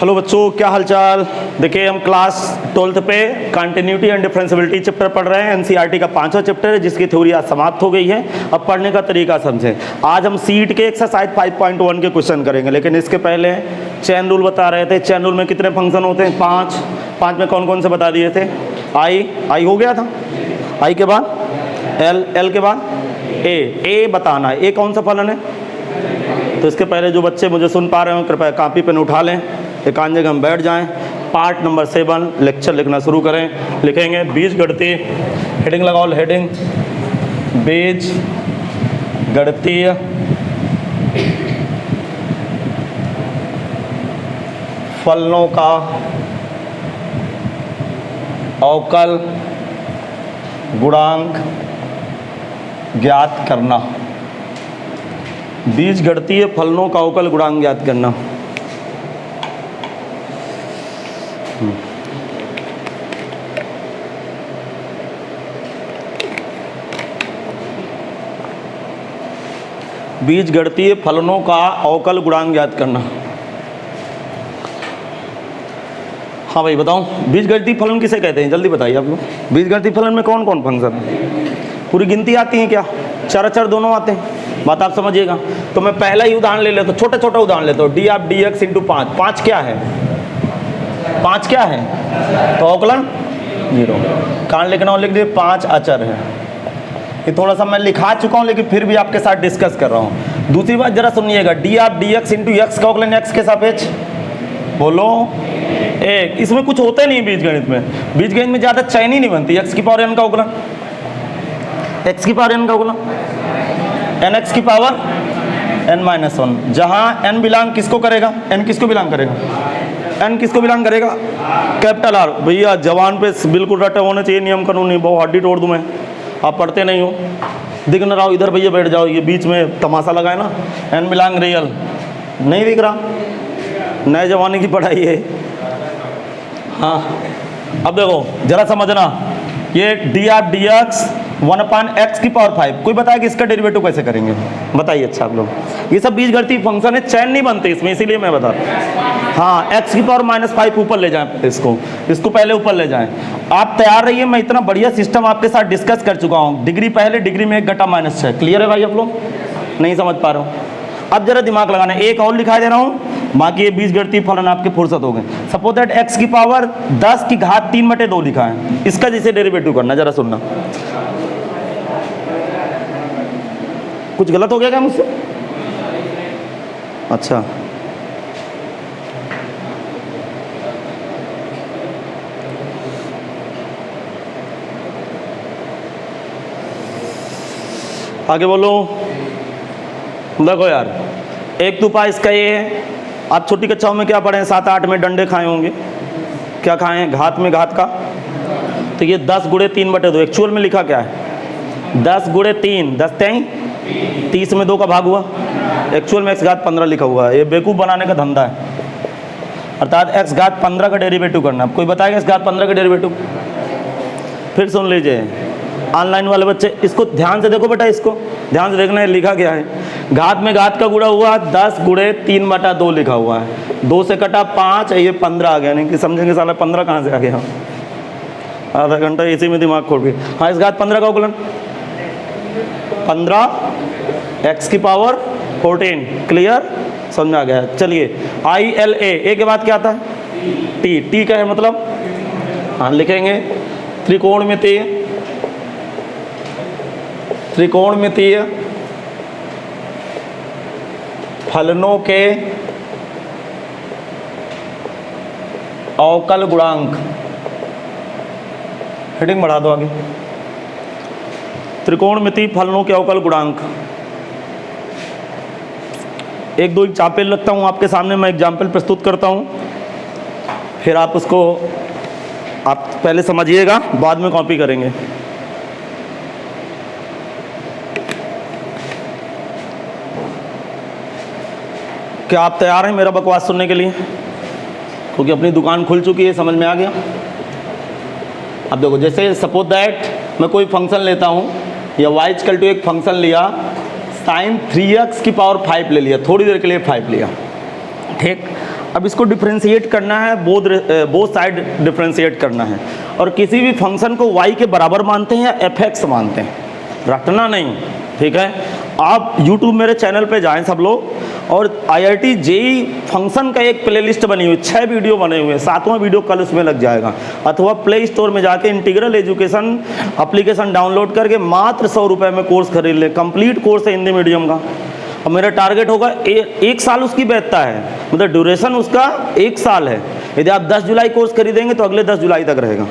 Hello बच्चों, क्या हालचाल। देखिए हम क्लास 12th पे कंटिन्यूटी एंड डिफरेंशिएबिलिटी चैप्टर पढ़ रहे हैं। एनसीईआरटी का 5वां चैप्टर है जिसकी थ्योरी आज समाप्त हो गई है। अब पढ़ने का तरीका समझें। आज हम सीट के एक्सरसाइज 5.1 के क्वेश्चन करेंगे, लेकिन इसके पहले चेन रूल बता रहे थे। चेन रूल में कितने फंक्शन होते हैं? 5 में कौन कौन से बता दिए थे? आई हो गया था। आई के बाद एल के बाद ए बताना है। ए कौन सा फलन है? तो इसके पहले जो बच्चे मुझे सुन पा रहे हो कृपया कॉपी पेन उठा लें, एकांत जगह हम बैठ जाएं। पार्ट नंबर 7 लेक्चर लिखना शुरू करें। लिखेंगे बीजगणितीय, हेडिंग लगाओ, हेडिंग बीजगणितीय फलनों का अवकल गुणांक ज्ञात करना। बीजगणितीय फलनों का अवकल गुणांक ज्ञात करना। बीजगणितीय फलनों का अवकल गुणांक ज्ञात करना। हाँ भाई बताओ, बीजगणितीय फलन किसे कहते हैं? जल्दी बताइए आप लोग। बीजगणितीय फलन में कौन कौन फंक्शन है? पूरी गिनती आती है क्या? चर अचर दोनों आते हैं? बात आप समझिएगा। तो मैं पहला ही उदाहरण ले लेता हूँ, छोटा छोटा उदाहरण लेता हूँ। D of D x into 5। 5 क्या है? 5 क्या है? तो अवकलन 0। कहाँ लिखना हो लिख दीजिए, 5 अचर है। ये थोड़ा सा मैं लिखा चुका हूँ लेकिन फिर भी आपके साथ डिस्कस कर रहा हूँ। दूसरी बात जरा सुनिएगा, D of D x into x का अवकलन एक्स के सापेक्ष बोलो 1। इसमें कुछ होता नहीं बीजगणित में। बीजगणित में ज़्यादा चैन ही नहीं बनती। एक्स की पावर एन का अवकलन, एक्स की पावर एन का अवकलन एन एक्स की पावर n-1। जहाँ n बिलोंग किसको करेगा? n किसको बिलोंग करेगा? n किसको बिलोंग करेगा? Capital R। भैया जवान पे बिल्कुल रटे होने चाहिए नियम कानूनी। बहुत हड्डी तोड़ दूँ मैं, आप पढ़ते नहीं हो। दिख न रहा हो इधर भैया बैठ जाओ, ये बीच में तमाशा लगाए ना। n बिलोंग रियल नहीं दिख रहा, नए जमाने की पढ़ाई है। हाँ अब देखो जरा समझना, ये D of D x 1/x की पावर 5। कोई बताया कि इसका डेरिवेटिव कैसे करेंगे? बताइए। अच्छा आप लोग, ये सब बीजगणितीय फंक्शन है, चैन नहीं बनते इसमें, इसीलिए मैं बता रहा हूँ। हाँ, x की पावर -5 ऊपर ले जाएं, इसको पहले ऊपर ले जाएं। आप तैयार रहिए, मैं इतना बढ़िया सिस्टम आपके साथ डिस्कस कर चुका हूँ। डिग्री पहले, डिग्री में 1 घटा -6। क्लियर है भाई? आप लोग नहीं समझ पा रहे हो? अब जरा दिमाग लगाना। एक और लिखा दे रहा हूँ, बाकी ये बीजगणितीय फलन आपके फुर्सत हो गए। सपोज दैट x की पावर 10 की घात 3/2 लिखा है। इसका जैसे डेरिवेटिव करना, जरा सुनना। कुछ गलत हो गया क्या मुझसे? अच्छा, आगे बोलो। देखो यार, 1 2 इसका ये है। आप छोटी कक्षाओं में क्या पढ़े हैं? 7-8 में डंडे खाए होंगे। क्या खाए हैं? घात में घात का। तो ये 10 × 3/2 एक्चुअल में लिखा क्या है? 10 × 3 10 3 30 में 2 का भाग हुआ। एक्चुअल में x घात 15 लिखा हुआ है। ये बेवकूफ़ बनाने का धंधा है। अर्थात x घात 15 का डेरिवेटिव करना। कोई बताएगा x घात 15 का डेरिवेटिव? फिर सुन लीजिए ऑनलाइन वाले बच्चे, इसको ध्यान से देखो बेटा, इसको ध्यान से देखना है लिखा क्या है। घात में घात का गुणा हुआ, 10 × 3/2 लिखा हुआ है। 2 से कटा 5, ये 15 आ गया। नहीं कि समझेंगे साला 15 कहाँ से आ गया? आधा घंटा इसी में दिमाग खोल गए। हाँ, इस घात 15 का अवकलन 15 x की पावर 14। क्लियर? समझ में आ गया? चलिए ILA, ए के बाद क्या आता है? टी क्या है मतलब? हाँ लिखेंगे त्रिकोणमितीय फलनों के अवकल गुणांक। हेडिंग बढ़ा दो आगे। त्रिकोणमितीय फलनों के अवकल गुणांक। 1-2 एग्जाम्पल रखता हूँ आपके सामने, मैं एग्जाम्पल प्रस्तुत करता हूँ, फिर आप उसको आप पहले समझिएगा, बाद में कॉपी करेंगे। क्या आप तैयार हैं मेरा बकवास सुनने के लिए? क्योंकि अपनी दुकान खुल चुकी है, समझ में आ गया। अब देखो, जैसे सपोज दैट मैं कोई फंक्शन लेता हूँ, या y इक्वल टू एक फंक्शन लिया, sin 3x की पावर 5 ले लिया, थोड़ी देर के लिए 5 लिया, ठीक। अब इसको डिफ्रेंशिएट करना है, बोथ साइड डिफ्रेंशिएट करना है। और किसी भी फंक्शन को y के बराबर मानते हैं या fx मानते हैं, रटना नहीं, ठीक है। आप YouTube मेरे चैनल पे जाएं सब लोग, और IIT JEE फंक्शन का एक प्लेलिस्ट बनी हुई, 6 वीडियो बने हुए हैं, 7वां वीडियो कल उसमें लग जाएगा। अथवा प्ले स्टोर में जाके इंटीग्रल एजुकेशन एप्लीकेशन डाउनलोड करके मात्र 100 रुपये में कोर्स खरीद ले। कंप्लीट कोर्स है हिंदी मीडियम का। और मेरा टारगेट होगा 1 साल उसकी वैधता है, मतलब ड्यूरेशन उसका 1 साल है। यदि आप 10 जुलाई कोर्स खरीदेंगे तो अगले 10 जुलाई तक रहेगा।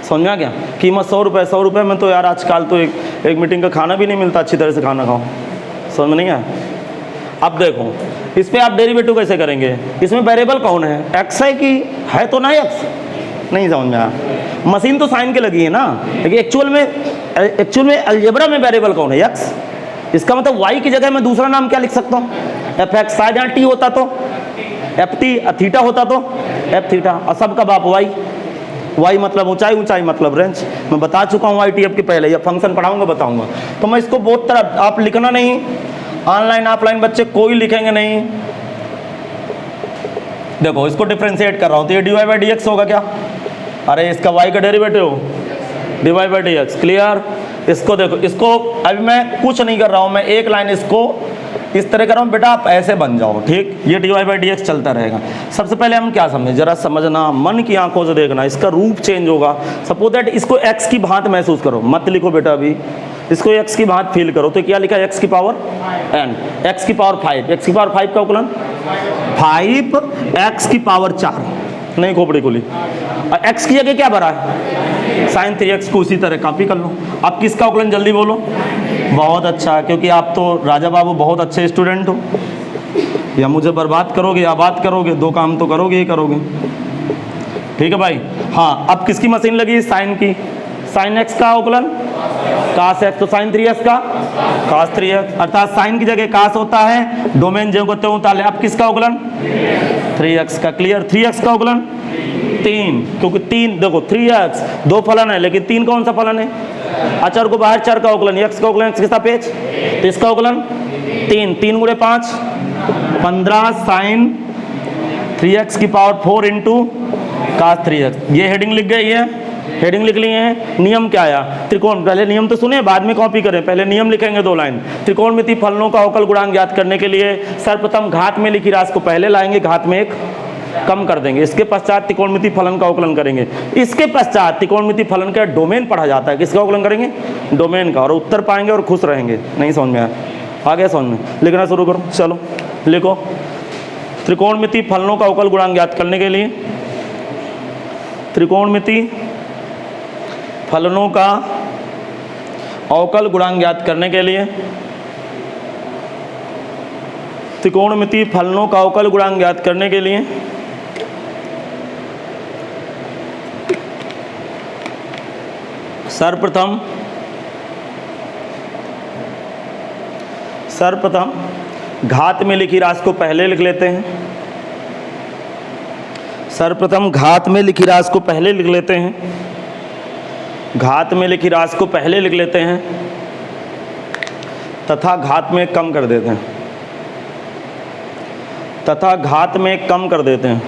समझ में आ गया? कीमत 100 रुपये। 100 रुपये में तो यार आजकल तो एक मीटिंग का खाना भी नहीं मिलता, अच्छी तरह से खाना खाओ। समझ में नहीं आया? अब देखो इस पर आप डेरिवेटिव कैसे करेंगे। इसमें वेरिएबल कौन है, एक्स है कि है तो ना एक्स? नहीं समझ में आया। मशीन तो साइन के लगी है ना, लेकिन एक्चुअल में अलजेब्रा में वेरिएबल कौन है, एक्स। इसका मतलब y की जगह मैं दूसरा नाम क्या लिख सकता हूँ, एफ एक्स। शायद यहाँ टी होता तो एफ टी, थीटा होता तो एफ थीटा, और सबका बाप y मतलब ऊंचाई, ऊंचाई मतलब रेंज। मैं बता चुका हूँ ITF के पहले, या फंक्शन पढ़ाऊंगा बताऊंगा। तो मैं इसको बहुत तरह, आप लिखना नहीं, ऑनलाइन ऑफलाइन बच्चे कोई लिखेंगे नहीं। देखो इसको डिफ्रेंशिएट कर रहा हूँ तो ये dy बाई डी एक्स होगा क्या? अरे इसका y का derivative dy by D x. Clear? इसको देखो, इसको अभी मैं कुछ नहीं कर रहा हूँ, मैं एक लाइन इसको इस तरह कर रहा हूँ, बेटा आप ऐसे बन जाओ, ठीक। ये dy बाई डी एक्स चलता रहेगा। सबसे पहले हम क्या समझे, जरा समझना, मन की आंखों से देखना, इसका रूप चेंज होगा। सपोज दैट इसको x की भांति महसूस करो, मत लिखो बेटा अभी, इसको x की भांति फील करो। तो क्या लिखा है, x की पावर n, x की पावर 5, x की पावर 5 का उकलन 5, x की पावर 4, नहीं खोपड़ी खुली। और x की जगह क्या भरा है, साइन 3x को उसी तरह कॉपी कर लो। अब किसका उकलन जल्दी बोलो। बहुत अच्छा, क्योंकि आप तो राजा बाबू बहुत अच्छे स्टूडेंट हो, या मुझे बर्बाद करोगे या बात करोगे, 2 काम तो करोगे ही करोगे, ठीक है भाई। हाँ, अब किसकी मशीन लगी, साइन की। साइन x का उकलन कास x, तो साइन 3x का कास 3x, अर्थात साइन की जगह कास होता है, डोमेन जो करते हो ताले। अब किसका उकलन 3x का। क्लियर? 3x का उकलन 3, क्योंकि 3 देखो 3x 2 फलन है, लेकिन 3 कौन सा फलन है, अचर को बाहर चर का उकलन, x का उकलन x के सापेक्ष, तो इसका उकलन 3, 3 गुणे 5 15 साइन 3x की पावर 4 इंटू कास 3x। ये हेडिंग लिख गई है, हेडिंग लिख लिए हैं। नियम क्या आया, त्रिकोण। पहले नियम तो सुने, बाद में कॉपी करें, पहले नियम लिखेंगे 2 लाइन। त्रिकोणमिति फलनों का अवकल गुणांक ज्ञात करने के लिए सर्वप्रथम घात में लिखी राशि को पहले लाएंगे, घात में 1 कम कर देंगे। इसके पश्चात त्रिकोणमिति फलन का अवकलन करेंगे। इसके पश्चात त्रिकोणमिति फलन का डोमेन पढ़ा जाता है, किसका अवकलन करेंगे, डोमेन का, और उत्तर पाएंगे और खुश रहेंगे। नहीं समझ में आया? आ गया समझ में? लिखना शुरू करो, चलो लिखो। त्रिकोणमिति फलनों का अवकल गुणांक ज्ञात करने के लिए, त्रिकोणमिति फलनों का अवकल गुणांक ज्ञात करने के लिए, त्रिकोणमिति फलनों का अवकल गुणांक ज्ञात करने के लिए सर्वप्रथम घात में लिखी राशि को पहले लिख लेते हैं। सर्वप्रथम घात में लिखी राशि को पहले लिख लेते हैं, घात में लिखी राशि को पहले लिख लेते हैं तथा घात में कम कर देते हैं, तथा घात में कम कर देते हैं,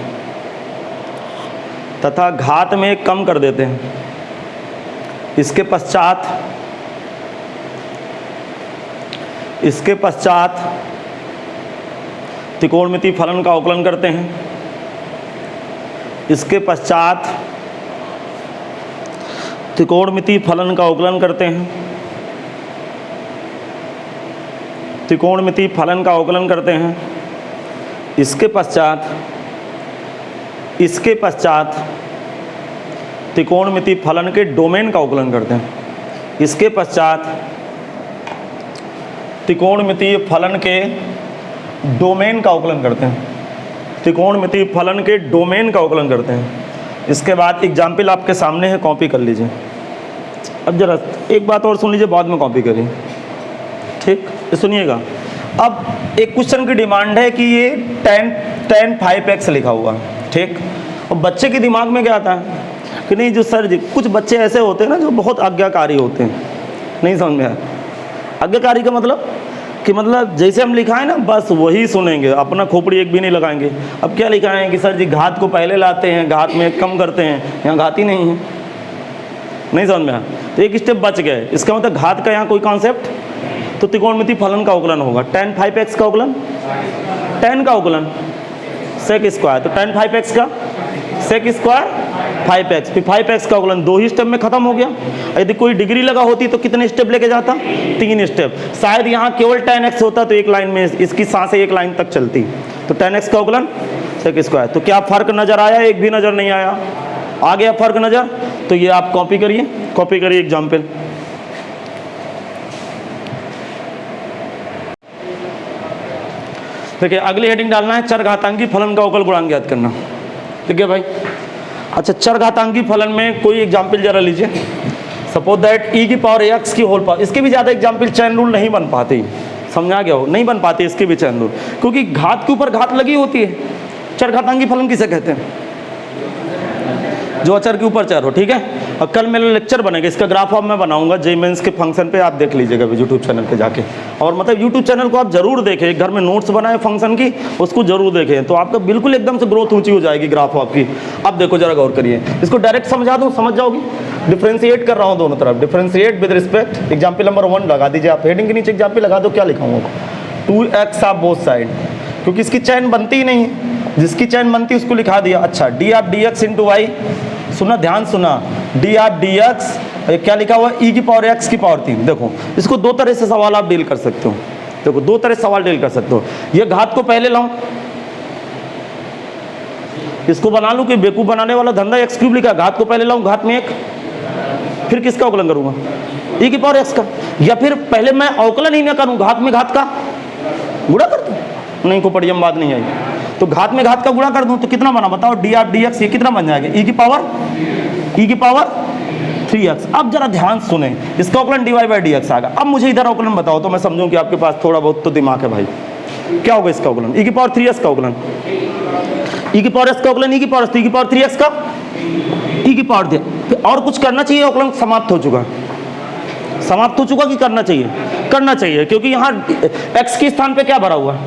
तथा घात में कम कर देते हैं। इसके पश्चात त्रिकोणमिति फलन का अवकलन करते हैं। इसके पश्चात त्रिकोणमिति फलन का अवकलन करते हैं, त्रिकोणमिति फलन का अवकलन करते हैं। इसके पश्चात त्रिकोणमिति फलन के डोमेन का अवकलन करते हैं। इसके पश्चात त्रिकोणमिति फलन के डोमेन का अवकलन करते हैं, त्रिकोणमिति फलन के डोमेन का अवकलन करते हैं। इसके बाद एग्जाम्पल आपके सामने है, कॉपी कर लीजिए। अब जरा एक बात और सुन लीजिए, बाद में कॉपी करिए, ठीक। सुनिएगा, अब एक क्वेश्चन की डिमांड है कि ये tan 5x लिखा हुआ, ठीक। और बच्चे के दिमाग में क्या आता है कि नहीं, जो सर जी, कुछ बच्चे ऐसे होते हैं ना जो बहुत आज्ञाकारी होते हैं। नहीं समझ में आया? आज्ञाकारी का मतलब कि मतलब जैसे हम लिखा है ना बस वही सुनेंगे, अपना खोपड़ी एक भी नहीं लगाएंगे। अब क्या लिखा है कि सर जी घात को पहले लाते हैं, घात में कम करते हैं, यहाँ घात ही नहीं है, नहीं समझ में आया, तो एक स्टेप बच गए। इसका मतलब घात का यहाँ कोई कॉन्सेप्ट, तो त्रिकोणमिति फलन का अवकलन होगा tan 5x का अवकलन, tan का अवकलन sec स्क्वायर, तो tan 5x का sec स्क्वायर 5x, फिर 5x का अवकलन 2 ही स्टेप में खत्म हो गया। यदि कोई डिग्री लगा होती तो कितने स्टेप लेके जाता, 3 स्टेप। शायद यहाँ केवल tan x होता तो एक लाइन में इसकी सांसें एक लाइन तक चलती, तो tan x का अवकलन sec स्क्वायर। तो क्या फर्क नजर आया, एक भी नजर नहीं आया, आ गया फर्क नजर। तो ये आप कॉपी करिए एग्जाम्पल। देखिए अगली हेडिंग डालना है चरघातांकी फलन का अवकल गुणांक ज्ञात करना। ठीक है भाई। अच्छा, चरघातांकी फलन में कोई एग्जाम्पल जरा लीजिए। सपोज दैट e की पावर x की होल पावर, इसके भी ज़्यादा एग्जाम्पल चैन रूल नहीं बन पाते, समझा गया हो, नहीं बन पाते इसके भी चैन रूल, क्योंकि घात के ऊपर घात लगी होती है। चरघातांकी फलन किसे कहते हैं, जो अचर के ऊपर चर हो। ठीक है, और कल मेरा लेक्चर बनेगा, इसका ग्राफ अब मैं बनाऊंगा जे मेंस के फंक्शन पे, आप देख लीजिएगा यूट्यूब चैनल पे जाके। और मतलब यूट्यूब चैनल को आप जरूर देखें, एक घर में नोट्स बनाए फंक्शन की, उसको जरूर देखें, तो आपका बिल्कुल एकदम से ग्रोथ ऊंची हो जाएगी ग्राफ आपकी। अब देखो जरा गौर करिए, इसको डायरेक्ट समझा दूँ, समझ जाओगी। डिफ्रेंशिएट कर रहा हूँ दोनों तरफ, differentiate with respect, example number 1 लगा दीजिए आप, हेडिंग के नीचे एग्जाम्पल लगा दो, क्या लिखाऊंगा 2x ऑफ बोथ साइड, क्योंकि इसकी चैन बनती ही नहीं है, जिसकी चैन बनती उसको लिखा दिया। अच्छा, D of D x into Y, सुना, ध्यान सुना, डी ऑफ डी एक्स क्या लिखा हुआ, e की पावर x की पावर 3। देखो इसको दो तरह से सवाल आप डील कर सकते हो, देखो दो तरह से सवाल डील कर सकते हो। ये घात को पहले लाऊं, इसको बना लूं कि बेवकूफ बनाने वाला धंधा, एक्स क्यूब लिखा, घात को पहले लाऊं, घात में 1, फिर किसका अवकलन करूंगा, e की पावर x का, या फिर पहले मैं अवकलन ही ना करूं, घात में घात का गुणा कर दूं, नहीं को पढ़िए बात नहीं आई, तो घात में घात का गुणा कर दूं तो कितना बना बताओ, डी ऑफ डी एक्स, ये कितना बन जाएगा, e की पावर 3x। अब जरा ध्यान सुने, इसका अवकलन dy बाई डी एक्स आएगा। अब मुझे इधर अवकलन बताओ तो मैं समझूं कि आपके पास थोड़ा बहुत तो दिमाग है भाई। क्या होगा इसका अवकलन, e की पावर 3x का अवकलन, e की पावर x का अवकलन, e की पावर 3x का e की पावर दिया, और कुछ करना चाहिए, अवकलन समाप्त हो चुका, समाप्त हो चुका कि करना चाहिए, करना चाहिए, क्योंकि यहाँ x के स्थान पे क्या भरा हुआ है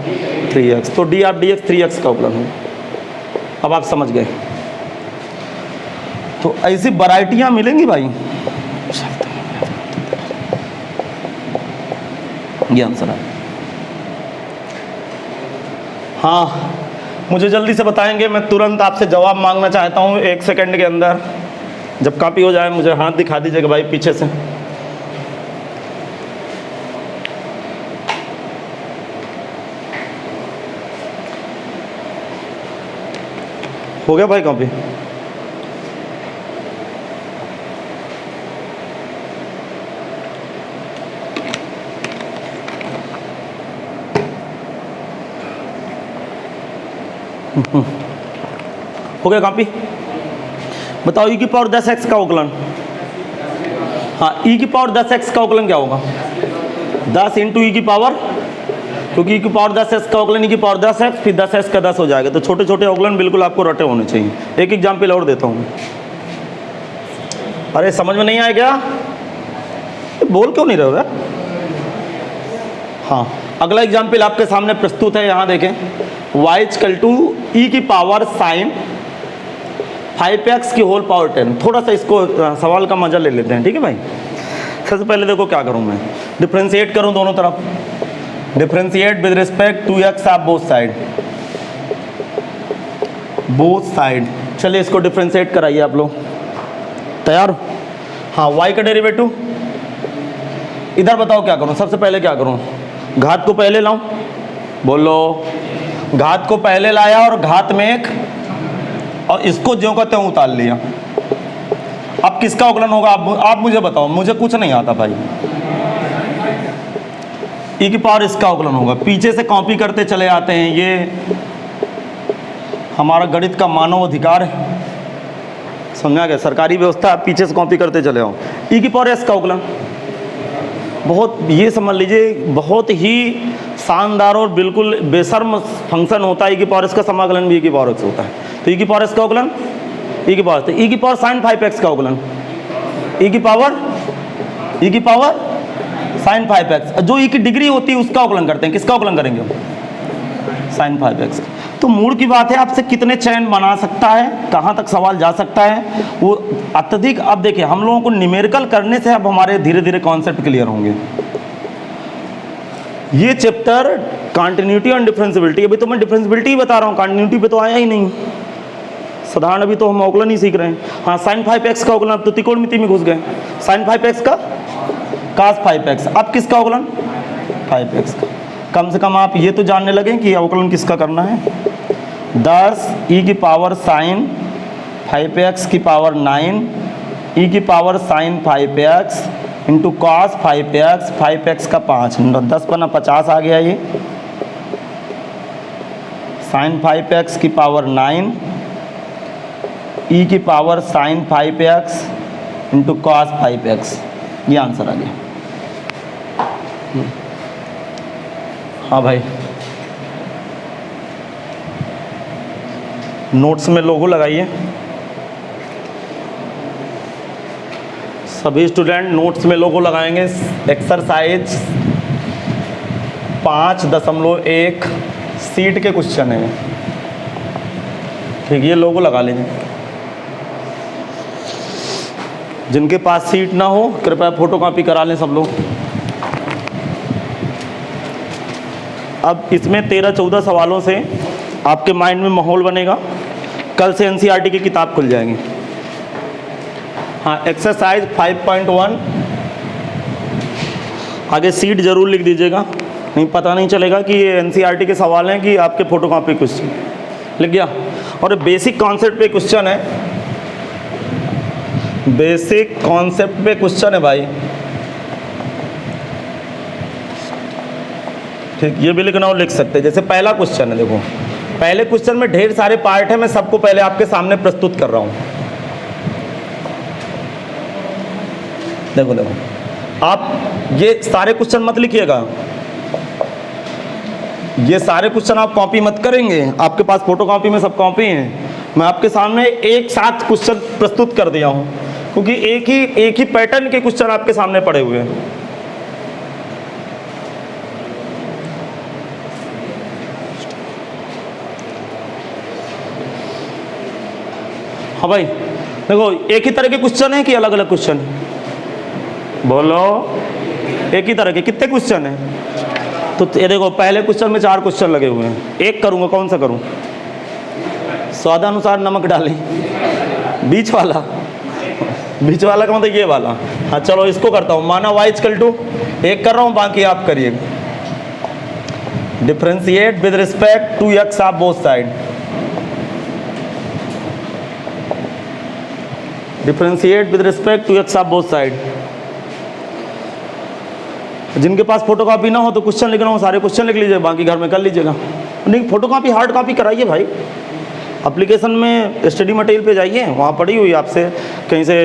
3x, तो d of D x 3x का अवकलन है। अब आप समझ गए, तो ऐसी वैरायटियां मिलेंगी भाई। ये आंसर है। हाँ, मुझे जल्दी से बताएंगे, मैं तुरंत आपसे जवाब मांगना चाहता हूं 1 सेकंड के अंदर। जब कॉपी हो जाए मुझे हाथ दिखा दीजिएगा भाई पीछे से। हो गया भाई कॉपी? हो गया कॉपी? बताओ e की पावर 10x का अवकलन। हाँ, e की पावर 10x का अवकलन क्या होगा, 10 इंटू e की पावर, क्योंकि e की पावर 10x का अवकलन e की पावर 10x, फिर 10x का 10 हो जाएगा। तो छोटे छोटे अवकलन बिल्कुल आपको रटे होने चाहिए। एक एग्जाम्पल और देता हूँ। अरे समझ में नहीं आया क्या, बोल क्यों नहीं रहे हो? हाँ, अगला एग्जाम्पल आपके सामने प्रस्तुत है, यहाँ देखें, y इक्वल टू e की पावर साइन 5x की होल पावर 10। थोड़ा सा इसको सवाल का मजा ले लेते हैं, ठीक है भाई। सबसे पहले देखो क्या करूँ मैं, डिफ्रेंशिएट करूँ दोनों तरफ, differentiate with respect to x of both side, both side. चलिए इसको डिफ्रेंशिएट कराइए आप लोग, तैयार? हाँ, y का डेरिवेटिव, इधर बताओ क्या करूँ, सबसे पहले क्या करूँ, घात को पहले लाऊं, बोलो, घात को पहले लाया और घात में 1, और इसको ज्यों का त्यों उतार लिया। अब किसका अवकलन होगा, आप मुझे बताओ, मुझे कुछ नहीं आता भाई। e की पावर इसका अवकलन होगा, पीछे से कॉपी करते चले आते हैं, ये हमारा गणित का मानव अधिकार है, समझा गया, सरकारी व्यवस्था, आप पीछे से कॉपी करते चले आओ। e की पावर s का अवकलन, बहुत ये समझ लीजिए बहुत ही शानदार और बिल्कुल बेशर्म फंक्शन होता है। e की पावर s का समाकलन भी e की पावर x होता है। तो e की पावर s का अवकलन, e की पावर साइन 5x का अवकलन, e की पावर साइन 5x, जो ई की डिग्री होती है उसका अवकलन करते हैं। किसका अवकलन करेंगे हम? Sign 5x। तो मूड की बात है, आपसे कितने चयन बना सकता है, कहाँ तक सवाल जा सकता है, वो अत्यधिक। अब देखिए, हम लोगों को न्यूमेरिकल करने से अब हमारे धीरे धीरे कॉन्सेप्ट क्लियर होंगे। ये चैप्टर कंटिन्यूटी और डिफरेंशियबिलिटी, अभी तो मैं डिफरेंशियबिलिटी ही बता रहा हूँ, कंटिन्यूटी पे तो आया ही नहीं। साधारण अभी तो हम अवकलन ही सीख रहे हैं। हाँ, साइन 5x का अवकलन, अब तो त्रिकोणमिति में घुस गए। साइन 5x का cos 5x, अब किसका अवकलन? 5x का। कम से कम आप ये तो जानने लगे कि अवकलन किसका करना है। 10 e की पावर साइन 5x की पावर 9 e की power sign 5x into cos 5x, 5x का 5, 10 पन्ना 50 आ गया ये। साइन 5x की पावर 9 e की power sign 5x into cos 5x, ये आंसर आ गया। हाँ भाई, नोट्स में लोगो लगाइए। सभी स्टूडेंट नोट्स में लोगो लगाएंगे। एक्सरसाइज 5.1 सीट के क्वेश्चन है, ठीक, ये लोगो लगा लीजिए। जिनके पास सीट ना हो कृपया फोटो कॉपी करा लें सब लोग। अब इसमें 13-14 सवालों से आपके माइंड में माहौल बनेगा। कल से एनसीईआरटी की किताब खुल जाएगी। हाँ, एक्सरसाइज 5.1 आगे सीट जरूर लिख दीजिएगा, नहीं पता नहीं चलेगा कि ये एनसीईआरटी के सवाल हैं कि आपके फोटोकॉपी क्वेश्चन। लिख गया। और बेसिक कॉन्सेप्ट पे क्वेश्चन है, बेसिक कॉन्सेप्ट पे क्वेश्चन है भाई, ठीक। ये भी लिखना हो लिख सकते हैं। जैसे पहला क्वेश्चन है, देखो पहले क्वेश्चन में ढेर सारे पार्ट है, मैं सबको पहले आपके सामने प्रस्तुत कर रहा हूं। देखो देखो, आप ये सारे क्वेश्चन मत लिखिएगा, ये सारे क्वेश्चन आप कॉपी मत करेंगे, आपके पास फोटो कॉपी में सब कॉपी हैं। मैं आपके सामने एक साथ क्वेश्चन प्रस्तुत कर दिया हूं, क्योंकि एक ही पैटर्न के क्वेश्चन आपके सामने पड़े हुए हैं। हाँ भाई, देखो एक ही तरह के क्वेश्चन है कि अलग अलग क्वेश्चन है? बोलो, एक ही तरह के। कितने क्वेश्चन हैं? तो ये देखो, पहले क्वेश्चन में 4 क्वेश्चन लगे हुए हैं। एक करूँगा, कौन सा करूँ? स्वादानुसार नमक डालें, बीच वाला का मतलब ये वाला। हाँ चलो, इसको करता हूँ। माना y = 2, एक कर रहा हूँ, बाकी आप करिएगा। Differentiate with respect to x of both side. Differentiate with respect to x of both side. जिनके पास फोटोकॉपी ना हो तो क्वेश्चन लिख रहा हूँ, सारे क्वेश्चन लिख लीजिए, बाकी घर में कर लीजिएगा। नहीं, फोटोकॉपी हार्ड कॉपी कराइए भाई। एप्लीकेशन में स्टडी मटेरियल पे जाइए, वहाँ पड़ी हुई आपसे कहीं से,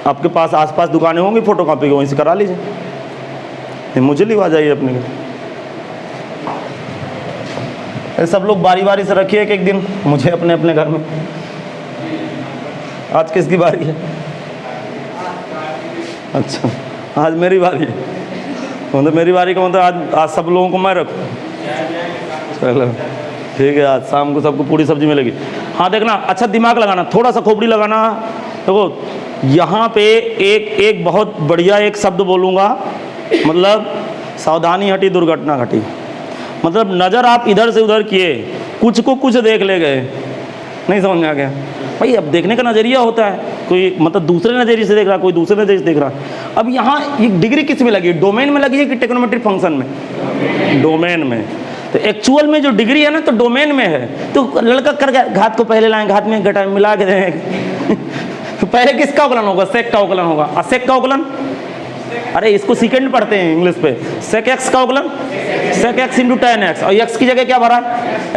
आपके पास आसपास दुकानें होंगी फोटोकॉपी की, वहीं से करा लीजिए। मुझे लिखवा जाइए अपने घर। सब लोग बारी बारी से रखिए एक दिन, मुझे अपने अपने घर में। आज किसकी बारी है? अच्छा, आज मेरी बारी है। मतलब मेरी बारी का मतलब आज सब लोगों को मैं रखूँ। चलो ठीक है, आज शाम को सबको पूरी सब्जी मिलेगी। हाँ देखना, अच्छा दिमाग लगाना, थोड़ा सा खोपड़ी लगाना। देखो यहाँ पे एक बहुत बढ़िया एक शब्द बोलूँगा, मतलब सावधानी हटी दुर्घटना घटी। मतलब नज़र आप इधर से उधर किए, कुछ को कुछ देख ले गए, नहीं समझ में आ गया भाई। अब देखने का नज़रिया होता है, कोई मतलब दूसरे नज़रिए से देख रहा, कोई दूसरे नज़रिए से देख रहा। अब यहाँ ये डिग्री किस में लगी है? डोमेन में लगी है कि ट्रिग्नोमेट्रिक फंक्शन में? डोमेन में। तो एक्चुअल में जो डिग्री है ना, तो डोमेन में है। तो लड़का कर गया, घात को पहले लाएं, घात में घटा मिला के दें। तो पहले किसका अवकलन होगा? सेक का अवकलन होगा। असेक का अवकलन, अरे इसको सेकेंड पढ़ते हैं इंग्लिश पे। सेक एक्स का अवकलन, sec X into tan x, और एक्स की जगह क्या भरा है?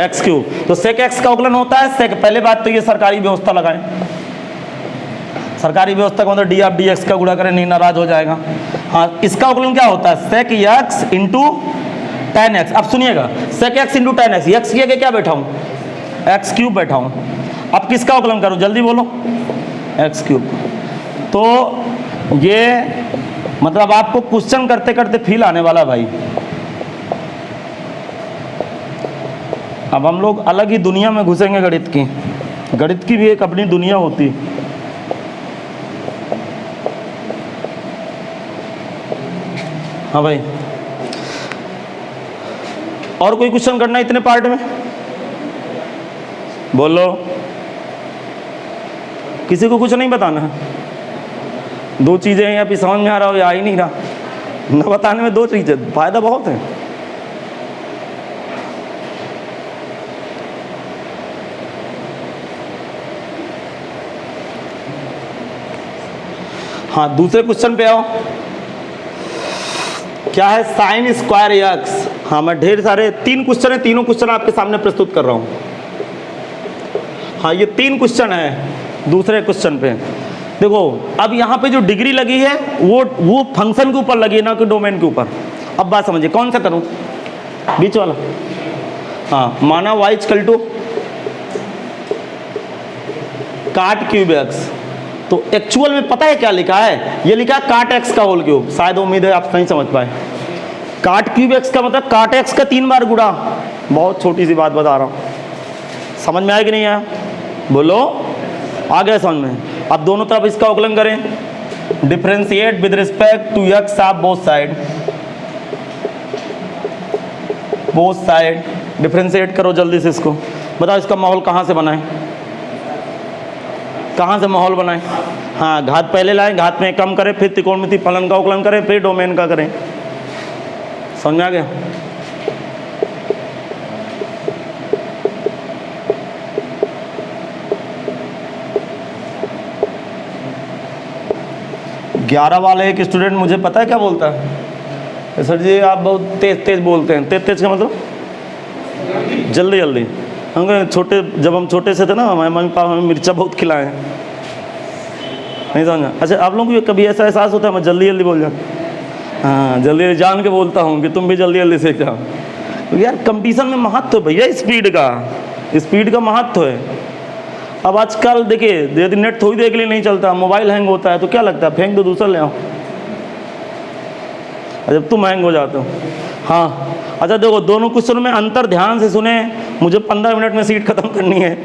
x3। तो सेक एक्स का अवकलन होता है सेक। पहले बात तो ये सरकारी व्यवस्था लगाएं, सरकारी व्यवस्था का मतलब डी ऑफ डी एक्स का गुणा करें, नहीं नाराज हो जाएगा। हाँ, इसका अवकलन क्या होता है? Sec X into tan x। अब सुनिएगा, sec X into tan x, X की जगह क्या बैठा हूँ? x³ बैठा हूँ। अब किसका अवकलन करूँ? जल्दी बोलो। x³। तो ये मतलब आपको क्वेश्चन करते करते फील आने वाला भाई। अब हम लोग अलग ही दुनिया में घुसेंगे गणित की। गणित की भी एक अपनी दुनिया होती। हाँ भाई, और कोई क्वेश्चन करना है इतने पार्ट में? बोलो, किसी को कुछ नहीं बताना है? दो चीजें हैं, अभी समझ में आ रहा हो या आ ही नहीं रहा? न बताने में दो चीजें, फायदा बहुत है। हाँ, दूसरे क्वेश्चन पे आओ। क्या है साइन स्क्वायर एक्स? हाँ, मैं ढेर सारे 3 क्वेश्चन है, तीनों क्वेश्चन आपके सामने प्रस्तुत कर रहा हूं। हाँ, ये 3 क्वेश्चन है दूसरे क्वेश्चन पे। देखो, अब यहाँ पे जो डिग्री लगी है वो फंक्शन के ऊपर लगी है, ना कि डोमेन के ऊपर। अब बात समझिए, कौन सा करूँ? बीच वाला। हाँ, माना y इक्वल टू काट क्यूब एक्स। तो एक्चुअल में पता है क्या लिखा है? ये लिखा है काट एक्स का होल क्यूब। शायद उम्मीद है आप नहीं समझ पाए। काट क्यूब एक्स का मतलब काट एक्स का 3 बार गुणा। बहुत छोटी सी बात बता रहा हूँ, समझ में आया कि नहीं आया? बोलो, आ गया समझ में? अब दोनों तरफ इसका अवकलन करें। Differentiate with respect to x of both side. Both side differentiate करो जल्दी से इसको। बताओ इसका माहौल कहाँ से बनाए? कहाँ से माहौल बनाए? हाँ, घात पहले लाएं, घात में कम करें, फिर त्रिकोणमिति फलन का अवकलन करें, फिर डोमेन का करें। समझ में आ गया? ग्यारह वाले एक स्टूडेंट मुझे पता है क्या बोलता है? सर जी आप बहुत तेज तेज बोलते हैं। तेज तेज का मतलब जल्दी जल्दी। हम छोटे, जब हम छोटे से थे ना, हमारे मम्मी पापा हमें मिर्चा बहुत खिलाए हैं। नहीं समझा? अच्छा, आप लोगों को कभी ऐसा एहसास होता है मैं जल्दी जल्दी बोल जाता? हाँ, जल्दी जल्दी जान के बोलता हूँ कि तुम भी जल्दी जल्दी सीख जाओ। तो यार कंपटीशन में महत्व है भैया, स्पीड का महत्व है। अब आजकल देखिए, यदि नेट थोड़ी देर के लिए नहीं चलता, मोबाइल हैंग होता है, तो क्या लगता है फेंक दो, दूसरा ले आओ। जब तुम हैंग हो जाते हो। हाँ, अच्छा देखो, दोनों क्वेश्चनों में अंतर ध्यान से सुने। मुझे 15 मिनट में सीट खत्म करनी है।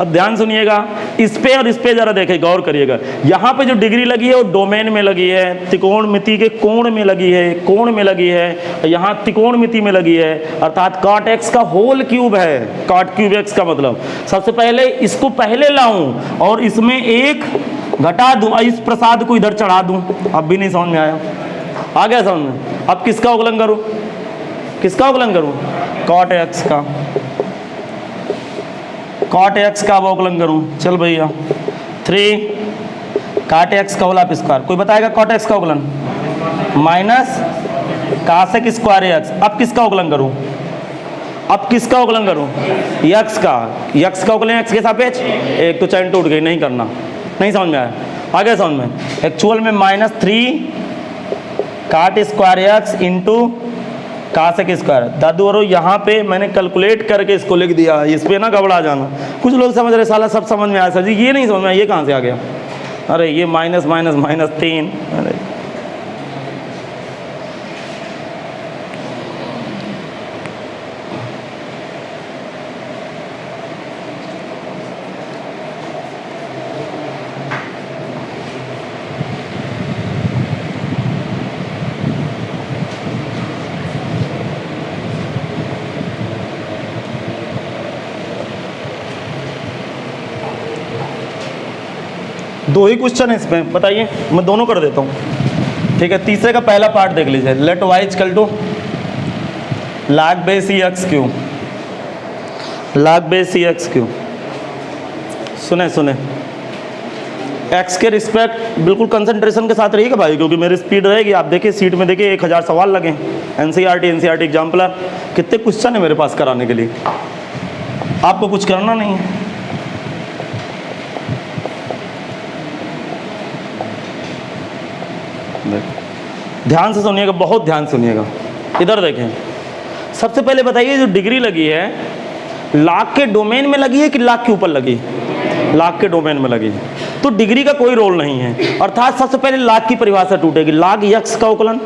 अब ध्यान सुनिएगा, इस पे और इस पे जरा देखें, गौर करिएगा। यहाँ पे जो डिग्री लगी है वो डोमेन में लगी है, त्रिकोणमिति के कोण में लगी है, कोण में लगी है। यहाँ त्रिकोणमिति में लगी है, अर्थात कॉट एक्स का होल क्यूब है। कॉट क्यूब एक्स का मतलब सबसे पहले इसको पहले लाऊं और इसमें एक घटा दूं, इस प्रसाद को इधर चढ़ा दूं। अब भी नहीं समझ में आया? आ गया समझ में? अब किसका अवकलन करूं? किसका अवकलन करूं? कॉट एक्स का। कॉट एक्स का अवकलन करूं। चल भैया, 3 काट एक्स का होल ऑफ स्क्वायर। कोई बताएगा कॉट एक्स का अवकलन? Minus cosec square x. अब किसका अवकलन करूं? अब किसका अवकलन करूं? यक्स का। यक्स का अवकलन एक्स के सापेक्ष। एक तो चैन टूट गई, नहीं करना। नहीं समझ में आया? आ गया समझ में? एक्चुअल में -3 cot square x into cosec square. दादू और यहाँ पे मैंने कैलकुलेट करके इसको लिख दिया, इस पे ना घबरा जाना। कुछ लोग समझ रहे साला सब समझ में आया, सर जी ये नहीं समझ में आया, ये कहाँ से आ गया? अरे ये -3। अरे दो ही क्वेश्चन है इसमें, बताइए। मैं दोनों कर देता हूँ, ठीक है? तीसरे का पहला पार्ट देख लीजिए। Let y equal to log base C X Q. log base C X Q. सुने x के रिस्पेक्ट बिल्कुल कंसंट्रेशन के साथ रहिएगा भाई, क्योंकि मेरी स्पीड रहेगी। आप देखिए सीट में, देखिए 1000 सवाल लगे। एनसीईआरटी एग्जाम्पलर कितने क्वेश्चन है मेरे पास कराने के लिए। आपको कुछ करना नहीं है। ध्यान से सुनिएगा, बहुत ध्यान सुनिएगा। इधर देखें, सबसे पहले बताइए जो डिग्री लगी है लाख के डोमेन में लगी है कि लाख के ऊपर लगी? लाख के डोमेन में लगी है। तो डिग्री का कोई रोल नहीं है। अर्थात सबसे पहले लाग की परिभाषा टूटेगी। लाग यक्स का अवकलन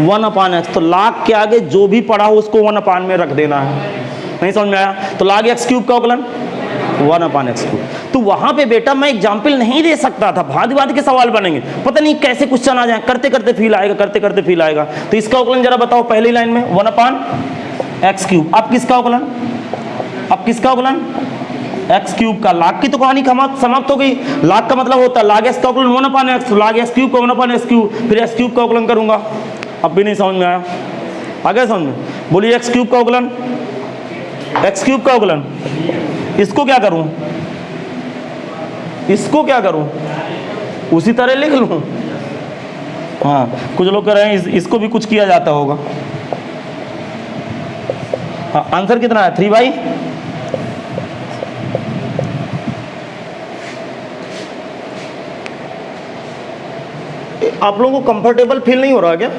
1/x, तो लाग के आगे जो भी पड़ा हो उसको 1/, में रख देना है। नहीं समझ में आया? तो लाग x क्यूब का अवकलन 1/x क्यूब। तो वहां पे बेटा मैं एग्जाम्पल नहीं दे सकता था, भांति भांति के सवाल बनेंगे, पता नहीं कैसे क्वेश्चन आ जाए, करते करते फील आएगा, करते करते फील आएगा। तो इसका अवकलन जरा बताओ पहली लाइन में 1/x क्यूब। अब किसका अवकलन? अब किसका अवकलन? x क्यूब का। लाग की तो कहानी समाप्त हो गई। लाग का मतलब होता है लाग x का अवकलन 1/x, लाग x क्यूब का 1/x क्यूब, फिर x क्यूब का अवकलन करूंगा। अब भी नहीं समझ में आया? आगे समझ में? बोलिए x क्यूब का अवकलन, x क्यूब का अवकलन, इसको क्या करूं? इसको क्या करूं? उसी तरह लिख लूं? हाँ, कुछ लोग कह रहे हैं इसको भी कुछ किया जाता होगा। हाँ, आंसर कितना है? 3/। आप लोगों को कंफर्टेबल फील नहीं हो रहा क्या?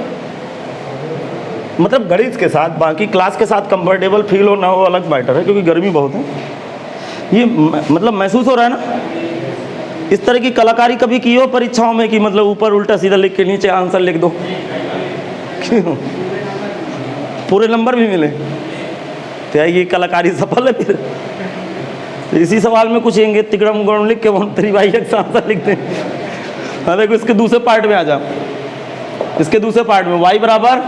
मतलब गणित के साथ, बाकी क्लास के साथ कंफर्टेबल फील हो ना हो अलग मैटर है, क्योंकि गर्मी बहुत है। ये मतलब महसूस हो रहा है ना? इस तरह की कलाकारी कभी की हो परीक्षाओं में कि मतलब ऊपर उल्टा सीधा लिख के नीचे आंसर लिख दो? क्यों? पूरे नंबर भी मिले तो ये कलाकारी सफल है फिर? तो इसी सवाल में कुछ इंगित तिकड़म गुण लिख के 3/x आंसर लिख दें। हाँ देखो, इसके दूसरे पार्ट में आ जाओ। इसके दूसरे पार्ट में y बराबर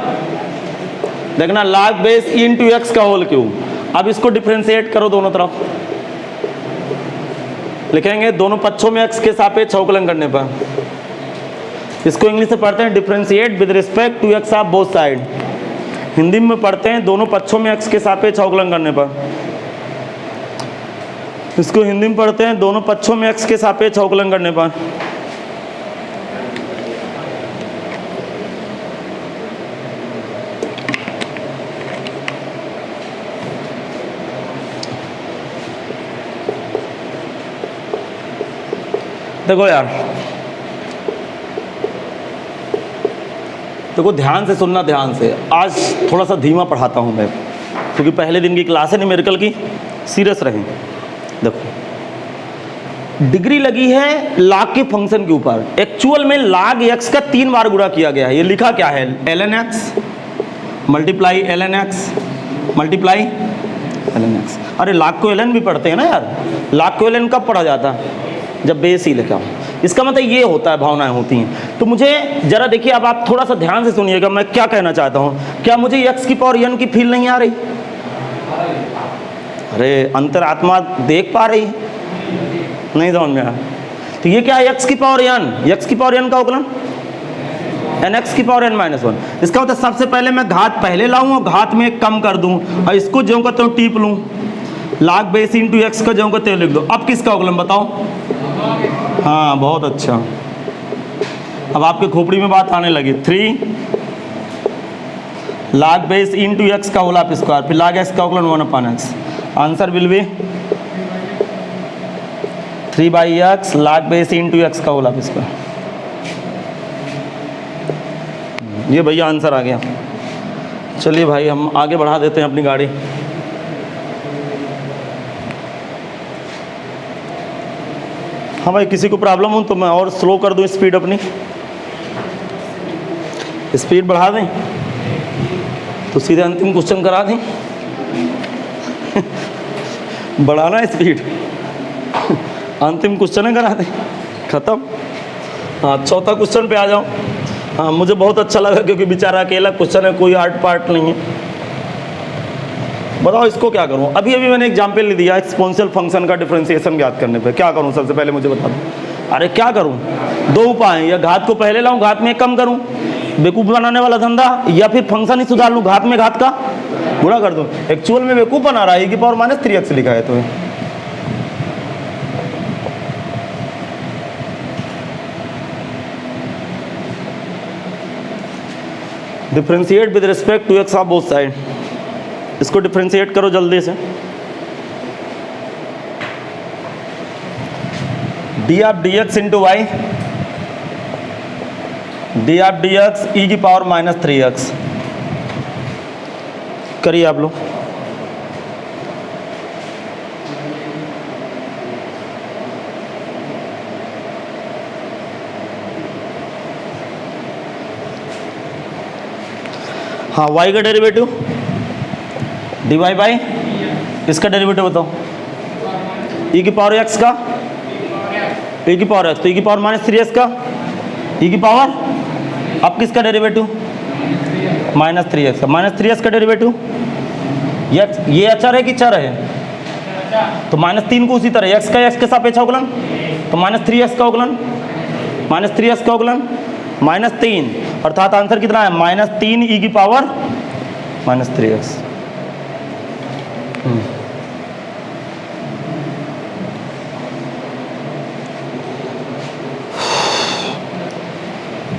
देखना लाग बेस इंटू x का होल क्यूब। अब इसको डिफरेंशिएट करो दोनों तरफ, लिखेंगे दोनों पक्षों में x के सापेक्ष अवकलन करने पर। इसको इंग्लिश से पढ़ते हैं differentiate with respect to x of both side. Hindi में पढ़ते हैं दोनों पक्षों में x के सापेक्ष अवकलन करने पर। इसको हिंदी में पढ़ते हैं दोनों पक्षों में x के सापेक्ष अवकलन करने पर। देखो यार, देखो ध्यान से सुनना, ध्यान से। आज थोड़ा सा धीमा पढ़ाता हूँ मैं, क्योंकि पहले दिन की क्लास है न्यूमेरिकल की, सीरियस रहें। देखो डिग्री लगी है लाग के फंक्शन के ऊपर। एक्चुअल में लाग x का 3 बार गुणा किया गया है। ये लिखा क्या है? ln x multiply ln x multiply ln x। अरे लाग को ln भी पढ़ते हैं ना यार। लाग को ln कब पढ़ा जाता है? जब बेस ही लिखा। इसका मतलब ये होता है, भावनाएं होती हैं। तो मुझे जरा देखिए, अब आप थोड़ा सा ध्यान से सुनिएगा मैं क्या कहना चाहता हूँ। क्या मुझे x की पावर n की फील नहीं आ रही? अरे अंतरात्मा देख पा रही? नहीं समझ में आया? तो ये क्या है? x की पावर n, x की पावर n का अवकलन nx की पावर n-1। इसका मतलब सबसे पहले मैं घात पहले लाऊं और घात में कम कर दूं और इसको ज्यों का त्यों टीप लूं। लाग बेस इंटू एक्स का ज्यों का त्यों लिख दो। अब किसका अवकलन बताओ? हाँ बहुत अच्छा, अब आपके खोपड़ी में बात आने लगी। 3 लाग बेस इंटू एक्स का होल ऑफ स्क्वायर, फिर लाग एक्स का अवकलन 1/x। Answer will be 3/x लाग बेस इंटू एक्स का होल ऑफ स्क्वायर। ये भैया आंसर आ गया। चलिए भाई हम आगे बढ़ा देते हैं अपनी गाड़ी। हाँ भाई, किसी को प्रॉब्लम हो तो मैं और स्लो कर दूं स्पीड, अपनी स्पीड बढ़ा दें तो सीधे अंतिम क्वेश्चन करा दें। बढ़ाना स्पीड, अंतिम क्वेश्चन है करा दें, खत्म। हाँ चौथा क्वेश्चन पे आ जाओ। हाँ मुझे बहुत अच्छा लगा क्योंकि बेचारा अकेला क्वेश्चन है, कोई आर्ट पार्ट नहीं है। बताओ इसको क्या करूं? अभी अभी मैंने एग्जाम्पल ले दिया एक्सपोनेंशियल फंक्शन का डिफरेंशिएशन ज्ञात करने पे। क्या करूं सबसे पहले मुझे बता दो। अरे क्या करूं? 2 उपाय हैं, या घात को पहले लाऊं घात में कम करूं, बेवकूफ़ बनाने वाला धंधा, या फिर फंक्शन ही सुधार लूं, घात में घात का गुणा कर दूं। एक्चुअल में बेवकूफ़ बना रहा है, की पावर -3x लिखा है। तो differentiate with respect to x of both side. इसको डिफरेंशिएट करो जल्दी से। D of D x into y, d of D x e की पावर -3x। करिए आप लोग। हाँ y का डेरिवेटिव dy बाई इसका डेरिवेटिव बताओ, e की पावर x का e की पावर x, तो e की पावर माइनस 3x का e की पावर, अब किसका डेरिवेटिव माइनस 3x का, माइनस 3x का डेरिवेटिव, ये अचर है कि चर है, तो माइनस 3 को उसी तरह x का x के सापेक्ष अवकलन, तो माइनस 3x का अवकलन, माइनस 3x का अवकलन माइनस 3, अर्थात आंसर कितना है माइनस 3 e की पावर माइनस 3x।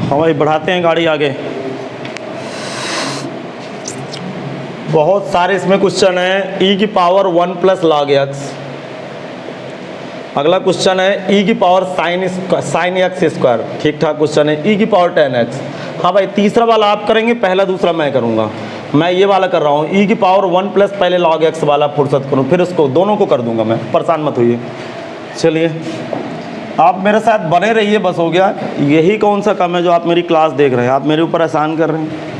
हाँ भाई बढ़ाते हैं गाड़ी आगे। बहुत सारे इसमें क्वेश्चन है, e की पावर 1 प्लस लॉग x। अगला क्वेश्चन है e की पावर साइन एक्स स्क्वायर, ठीक ठाक क्वेश्चन है, e की पावर 10x। हाँ भाई तीसरा वाला आप करेंगे, पहला दूसरा मैं करूँगा, मैं ये वाला कर रहा हूँ, e की पावर 1 प्लस पहले लॉग x वाला फुर्सत करूँ, फिर उसको दोनों को कर दूंगा मैं, परेशान मत होइए। चलिए आप मेरे साथ बने रहिए, बस हो गया। यही कौन सा काम है जो आप मेरी क्लास देख रहे हैं, आप मेरे ऊपर एहसान कर रहे हैं।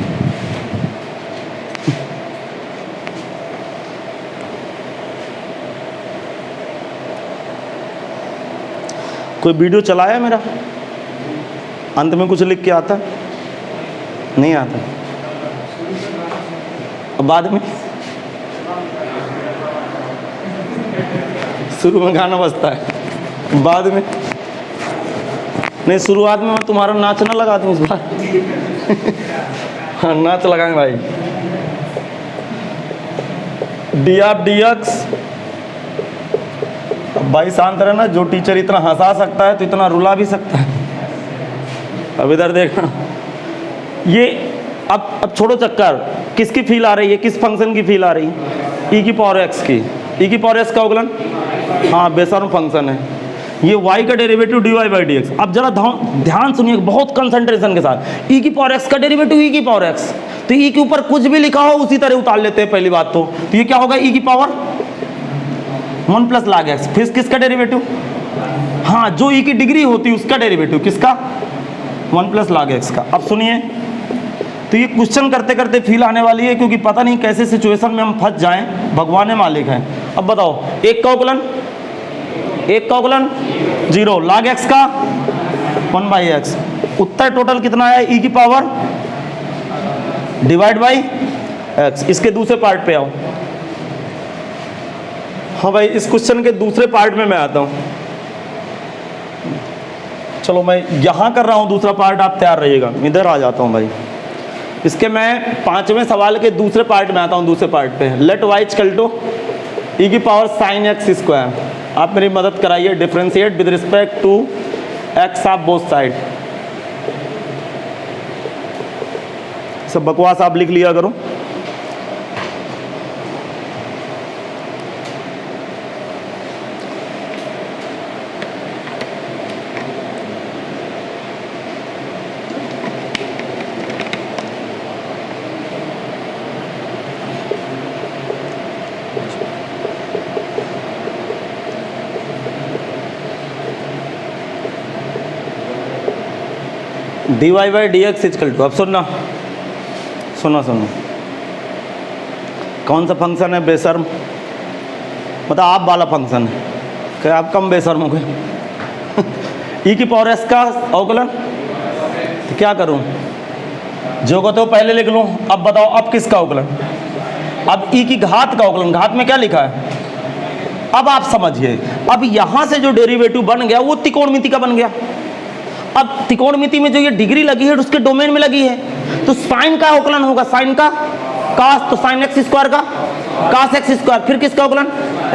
कोई वीडियो चलाया मेरा, अंत में कुछ लिख के आता नहीं आता, अब बाद में शुरू में गाना बजता है, बाद में नहीं, शुरुआत में मैं तुम्हारा नाच ना लगा दूँ इस बार। हाँ नाच लगाएंगे भाई। डी ऑफ डी एक्स, भाई शांत रहना, जो टीचर इतना हंसा सकता है तो इतना रुला भी सकता है। अब इधर देखना, ये अब छोड़ो चक्कर, किसकी फील आ रही है, किस फंक्शन की फील आ रही है, e की पावर x की, e की पावर x का अवकलन, हाँ बेसर्म फंक्शन है, ये y का derivative dy by D x. अब जरा ध्यान सुनिए बहुत कंसंट्रेशन के साथ, e की पावर x का डेरिवेटिव e की पावर x, तो e के ऊपर कुछ भी लिखा हो उसी तरह उतार लेते हैं पहली बात तो ये क्या होगा, e की पावर 1 प्लस लॉग x, फिर किसका डेरिवेटिव, हाँ जो e की डिग्री होती है उसका डेरिवेटिव, किसका 1 प्लस लॉग x का। अब सुनिए, तो ये क्वेश्चन करते करते फील आने वाली है, क्योंकि पता नहीं कैसे सिचुएशन में हम फंस जाएं, भगवान ने मालिक है। अब बताओ, एक का अवकलन 0, लॉग x का 1 बाई एक्स, उत्तर टोटल कितना है, e की पावर डिवाइड बाई x। इसके दूसरे पार्ट पे आओ। हाँ भाई इस क्वेश्चन के दूसरे पार्ट में मैं आता हूँ, चलो मैं यहाँ कर रहा हूँ दूसरा पार्ट, आप तैयार रहिएगा। इधर आ जाता हूँ भाई, इसके मैं 5वें सवाल के दूसरे पार्ट में आता हूँ। दूसरे पार्ट पे let Y equal to e की पावर साइन एक्स स्क्वायर, आप मेरी मदद कराइए, differentiate with respect to x of both side. सब बकवास आप लिख लिया करो। D Y by D X equal to, अब सुनना सुनो, कौन सा फंक्शन है बेशर्म, मतलब आप वाला फंक्शन है, क्या आप कम बेशर्म हो गए। e की पावर s का अवकलन, तो क्या करूं, जो को तो पहले लिख लूं। अब बताओ अब किसका अवकलन, अब e की घात का अवकलन, घात में क्या लिखा है, अब आप समझिए, अब यहां से जो डेरिवेटिव बन गया वो त्रिकोणमिति का बन गया। अब त्रिकोणमिति में जो ये डिग्री लगी है उसके डोमेन में लगी है, तो साइन का अवकलन होगा, साइन का कास, तो साइन एक्स स्क्वायर का कास एक्स स्क्वायर, फिर किसका अवकलन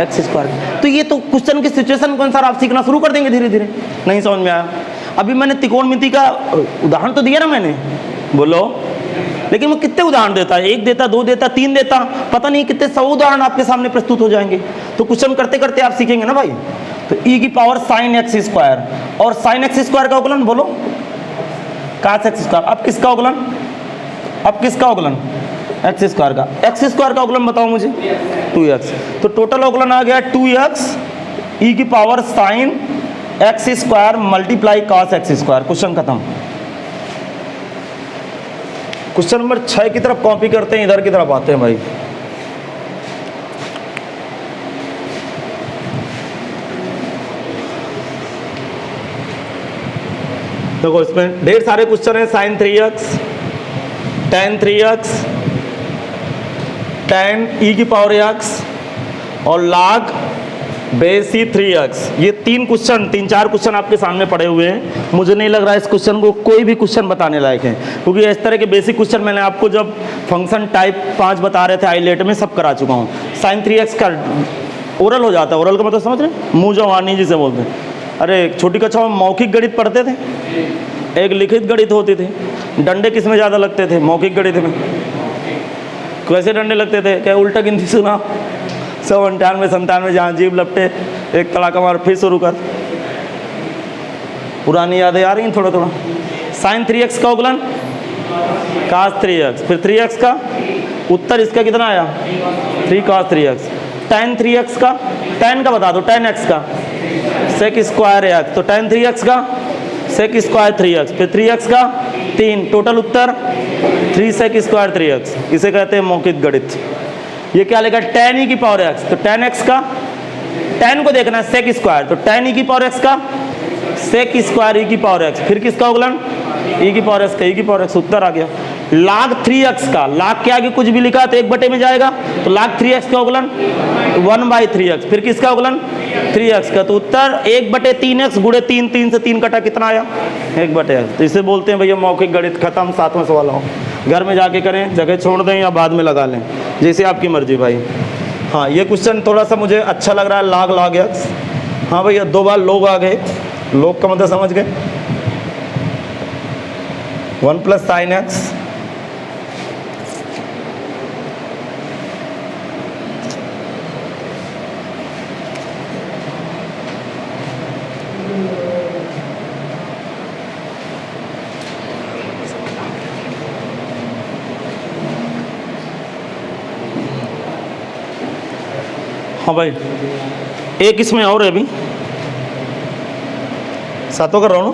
एक्स स्क्वायर। तो ये तो क्वेश्चन की सिचुएशन के अनुसार आप सीखना शुरू कर देंगे धीरे धीरे। नहीं समझ में आया, अभी मैंने त्रिकोणमिति का उदाहरण तो दिया ना मैंने, बोलो, लेकिन वो कितने उदाहरण देता है, 1 देता, 2 देता, 3 देता, पता नहीं कितने 100 उदाहरण आपके सामने प्रस्तुत हो जाएंगे। तो क्वेश्चन करते करते आप सीखेंगे ना भाई। तो e की पावर साइन एक्स स्क्वायर, और साइन एक्स स्क्वायर का अवकलन बोलो कास एक्स स्क्वायर। अब किसका अवकलन, अब किसका अवकलन एक्स स्क्वायर का, एक्स स्क्वायर का अवकलन बताओ मुझे 2x, तो टोटल अवकलन आ गया 2x e की power sine x square multiply cos x square. Question खत्म। क्वेश्चन नंबर 6 की तरफ कॉपी करते हैं, इधर की तरफ आते हैं भाई। देखो इसमें ढेर सारे क्वेश्चन है। sin 3x, tan 3x, tan e की पावर x और log बेसी 3x, ये 3-4 क्वेश्चन आपके सामने पड़े हुए हैं। मुझे नहीं लग रहा है इस क्वेश्चन को कोई भी क्वेश्चन बताने लायक है, क्योंकि इस तरह के बेसिक क्वेश्चन मैंने आपको जब फंक्शन टाइप 5 बता रहे थे आईलेट में सब करा चुका हूँ। sin 3x का ओरल हो जाता है, ओरल का मतलब समझ रहे हैं, मुँह जवानी जिसे बोलते हैं। अरे छोटी कक्षा में मौखिक गणित पढ़ते थे, एक लिखित गणित होती थी। डंडे किस में ज़्यादा लगते थे? मौखिक गणित में। कैसे डंडे लगते थे? क्या उल्टा गिनती सुना, 198 97 जहाँ जीभ लपटे एक तड़ाका मार, फिर शुरू कर। पुरानी यादें आ रही हैं थोड़ा थोड़ा। sin 3x का उगलन cos 3x, फिर 3x का उत्तर इसका कितना आया? 3 cos 3x। tan 3x का, tan का बता दो, tan x का sec स्क्वायर x, तो tan 3x का sec स्क्वायर 3x, फिर 3x का 3, टोटल उत्तर 3 sec स्क्वायर 3x। इसे कहते हैं मौखिक गणित। ये क्या लेगा? tan e की पावर x, तो tan x का, tan को देखना है sec स्क्वायर, तो tan e की पावर x का sec स्क्वायर e की पावर x, फिर किसका उगलन? e की पावर x का, e की पावर x, उत्तर आ गया। log 3x का, log के आगे कुछ भी लिखा तो 1/, में जाएगा, तो log 3x का उगलन 1/3x, फिर किसका उगलन? 3x का, तो उत्तर 1/3x गुणे 3, 3 से 3 कटा, कितना आया? 1/x। तो इसे बोलते हैं भैया मौखिक गणित। खत्म, 7वां सवाल हो। घर में जाके करें, जगह छोड़ दें या बाद में लगा लें, जैसे आपकी मर्जी भाई। हाँ, ये क्वेश्चन थोड़ा सा मुझे अच्छा लग रहा है, log x। हाँ भैया, 2 बार लोग आ गए, लोग का मतलब समझ गए। 1 + sin x, हाँ भाई, एक इसमें और है, अभी सातों कर रहा हूँ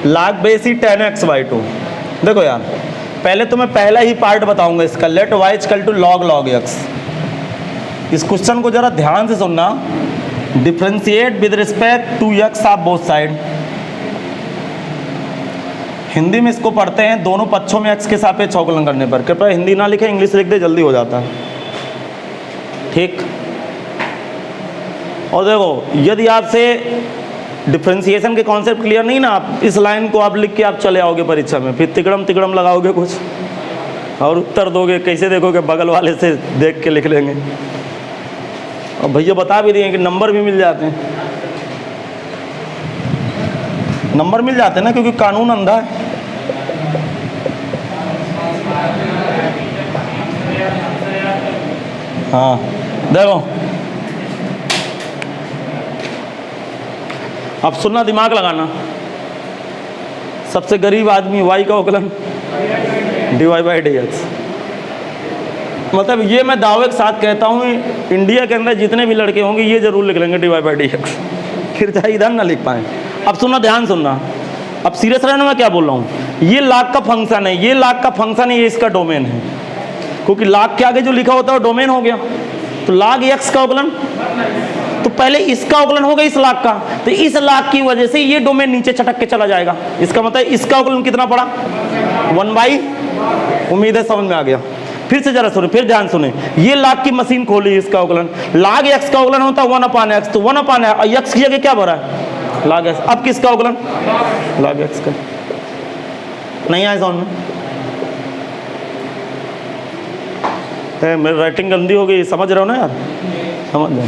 ना। log बेसी tan x/2। देखो यार, पहले तो मैं पहला ही पार्ट बताऊंगा इसका, let y equal to log x। इस क्वेश्चन को जरा ध्यान से सुनना। Differentiate with respect to x of both side. Hindi में इसको पढ़ते हैं दोनों पक्षों में x के सापेक्ष अवकलन करने पर। कृपया हिंदी ना लिखे, इंग्लिश लिख दे, जल्दी हो जाता है। ठीक। और देखो, यदि आपसे डिफ्रेंशिएशन के कॉन्सेप्ट क्लियर नहीं ना, आप इस लाइन को आप लिख के आप चले आओगे परीक्षा में, फिर तिकड़म लगाओगे कुछ और उत्तर दोगे कैसे, देखोगे बगल वाले से देख के लिख लेंगे। और भैया बता भी दिए कि नंबर भी मिल जाते हैं, नंबर मिल जाते हैं ना, क्योंकि कानून अंधा है। हाँ देखो, अब सुनना, दिमाग लगाना। सबसे गरीब आदमी y का अवकलन dy/dx। मतलब ये मैं दावे के साथ कहता हूँ, इंडिया के अंदर जितने भी लड़के होंगे ये जरूर लिख लेंगे dy/dx, फिर चाहे इधर ना लिख पाए। अब सुनना, ध्यान सुनना, अब सीरियस रहना, मैं क्या बोल रहा हूँ। ये log का फंक्शन है, ये log का फंक्शन है, ये इसका डोमेन है, क्योंकि log के आगे जो लिखा होता है वो डोमेन हो गया। तो log x का अवकलन, तो पहले इसका अवकलन होगा इस log का, तो इस log की वजह से ये डोमेन नीचे छटक के चला जाएगा। इसका मतलब इसका अवकलन कितना पड़ा? 1/। उम्मीद है समझ में आ गया। फिर से जरा सुने, फिर ध्यान सुने। ये log की मशीन खोली, इसका अवकलन log x का अवकलन होता है 1/x, तो 1/x की जगह क्या भरा है? log x। अब किसका अवकलन? log x का। नहीं आया समझ में? मेरी राइटिंग गंदी हो गई, समझ रहे हो ना यार? समझ जाओ।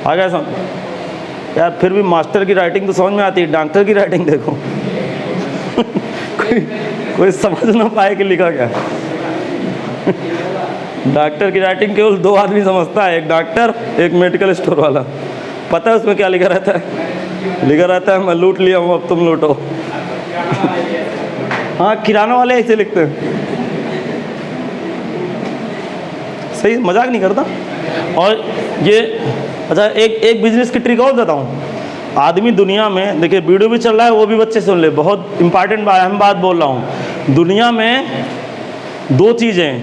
आ गया समझ यार? फिर भी मास्टर की राइटिंग तो समझ में आती है, डॉक्टर की राइटिंग देखो। कोई समझ ना पाए कि लिखा क्या। डॉक्टर की राइटिंग केवल 2 आदमी समझता है, एक डॉक्टर, एक मेडिकल स्टोर वाला। पता है उसमें क्या लिखा रहता है? लिखा रहता है मैं लूट लिया हूँ, अब तुम लूटो। हाँ, किराना वाले ऐसे लिखते हैं। सही, मजाक नहीं करता। और ये अच्छा, एक बिजनेस की ट्रिक और बताऊँ। आदमी दुनिया में, देखिए वीडियो भी चल रहा है, वो भी बच्चे सुन ले, बहुत इंपॉर्टेंट बात, अहम बात बोल रहा हूँ। दुनिया में दो चीज़ें,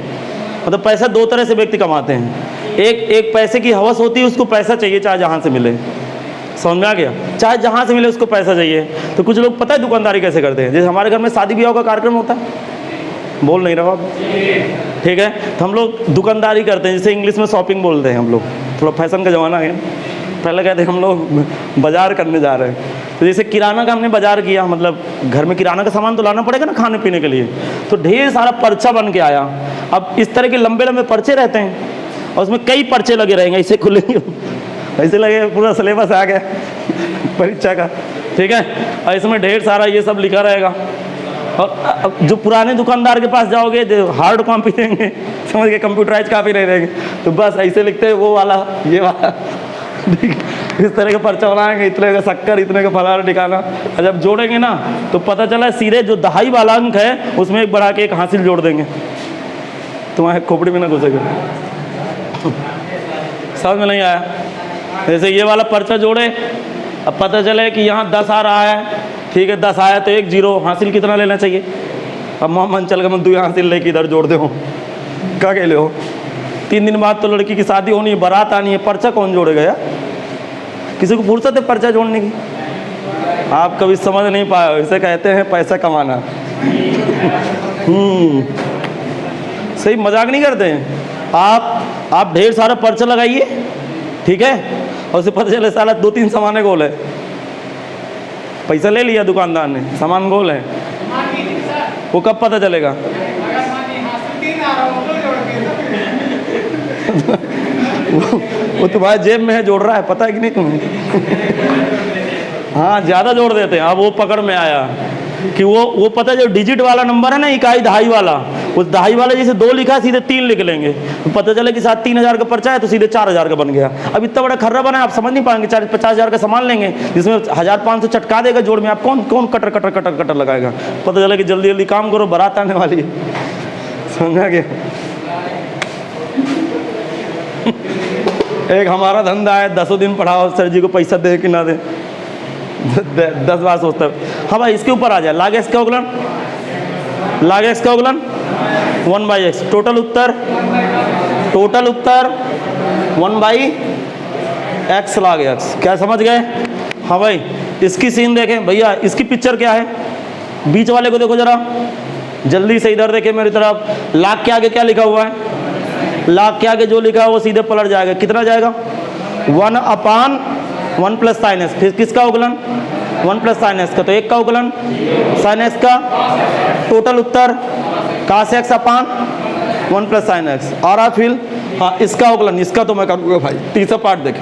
मतलब पैसा दो तरह से व्यक्ति कमाते हैं। एक पैसे की हवस होती है, उसको पैसा चाहिए चाहे जहाँ से मिले, समझ में आ गया, चाहे जहाँ से मिले उसको पैसा चाहिए। तो कुछ लोग पता है दुकानदारी कैसे करते हैं, जैसे हमारे घर में शादी ब्याह का कार्यक्रम होता है, बोल नहीं रहा आप, ठीक है, तो हम लोग दुकानदारी करते हैं, जैसे इंग्लिश में शॉपिंग बोलते हैं हम लोग, थोड़ा फैशन का ज़माना है। पहले कहते हैं हम लोग बाज़ार करने जा रहे हैं, तो जैसे किराना का हमने बाज़ार किया, मतलब घर में किराना का सामान तो लाना पड़ेगा ना खाने पीने के लिए, तो ढेर सारा पर्चा बन के आया। अब इस तरह के लंबे लंबे पर्चे रहते हैं और उसमें कई पर्चे लगे रहेंगे, ऐसे खुलेंगे, ऐसे लगे, पूरा सिलेबस आ गया परीक्षा का, ठीक है, और इसमें ढेर सारा ये सब लिखा रहेगा। और जो पुराने दुकानदार के पास जाओगे, जो हार्ड कॉपी देंगे, समझ के, कंप्यूटराइज काफ़ी नहीं रहेंगे, तो बस ऐसे लिखते हैं, वो वाला, ये वाला, इस तरह का पर्चा बनाएंगे, इतने का शक्कर, इतने का फलाना ठिकाना, और जब जोड़ेंगे ना तो पता चला सीधे जो दहाई वाला अंक है उसमें एक बढ़ा के एक हासिल जोड़ देंगे, तुम्हारे खोपड़ी में ना घुसेगा। समझ में नहीं आया? जैसे ये वाला पर्चा जोड़े, अब पता चले कि यहाँ 10 आ रहा है, ठीक है, 10 आया तो 1 0, हासिल कितना लेना चाहिए? अब मोहम्मद चल गए, 2 हासिल लेके इधर जोड़ दे हो, क्या कह ले हो? 3 दिन बाद तो लड़की की शादी होनी है, बारात आनी है, पर्चा कौन जोड़ेगा यार? किसी को फुर्सत है पर्चा जोड़ने की? आप कभी समझ नहीं पाए, इसे कहते हैं पैसा कमाना। सही, मजाक नहीं करते हैं। आप ढेर सारा पर्चा लगाइए, ठीक है, और उसे पता चले साला 2-3 सामाने गोल है, पैसा ले लिया दुकानदार ने, सामान गोल है, वो कब पता चलेगा? वो तुम्हारे जेब में है, जोड़ रहा है, पता है कि नहीं तुम्हें? हाँ, ज़्यादा जोड़ देते हैं। अब वो पकड़ में आया कि वो पता है, जो डिजिट वाला नंबर है ना, इकाई दहाई वाला, उस दहाई वाले जैसे 2 लिखा है, सीधे 3 लिख लेंगे, तो पता चले कि साथ 3000 का पर्चा है, तो सीधे 4000 का बन गया। अब इतना बड़ा खर्रा बना है, आप समझ नहीं पाएंगे। 40-50 का सामान लेंगे, जिसमें 1500 चटका देगा जोड़ में, आप कौन कटर लगाएगा? पता चला कि जल्दी जल्दी काम करो, बारात आने वाली है, समझा गया? एक हमारा धंधा है, 10 दिन पढ़ाओ, सर जी को पैसा दे कि ना दे, 10 बार सोचता है। हाँ भाई, इसके ऊपर आ जाए, log x का अवकलन, log x का अवकलन 1/x, टोटल उत्तर 1/x log x। क्या समझ गए? हाँ भाई, इसकी सीन देखें भैया, इसकी पिक्चर क्या है, बीच वाले को देखो जरा, जल्दी से इधर देखें मेरी तरफ। लाख के आगे क्या लिखा हुआ है? लाख के आगे जो लिखा है वो सीधे पलट जाएगा, कितना जाएगा? 1/1 + sin x। फिर किसका अवकलन? 1 + sin x का, तो 1 का अवकलन sin x का, टोटल उत्तर cos x अपान 1 + sin x। और आप फिर हाँ, इसका अवकलन, इसका तो मैं करूँगा भाई, तीसरा पार्ट देखें,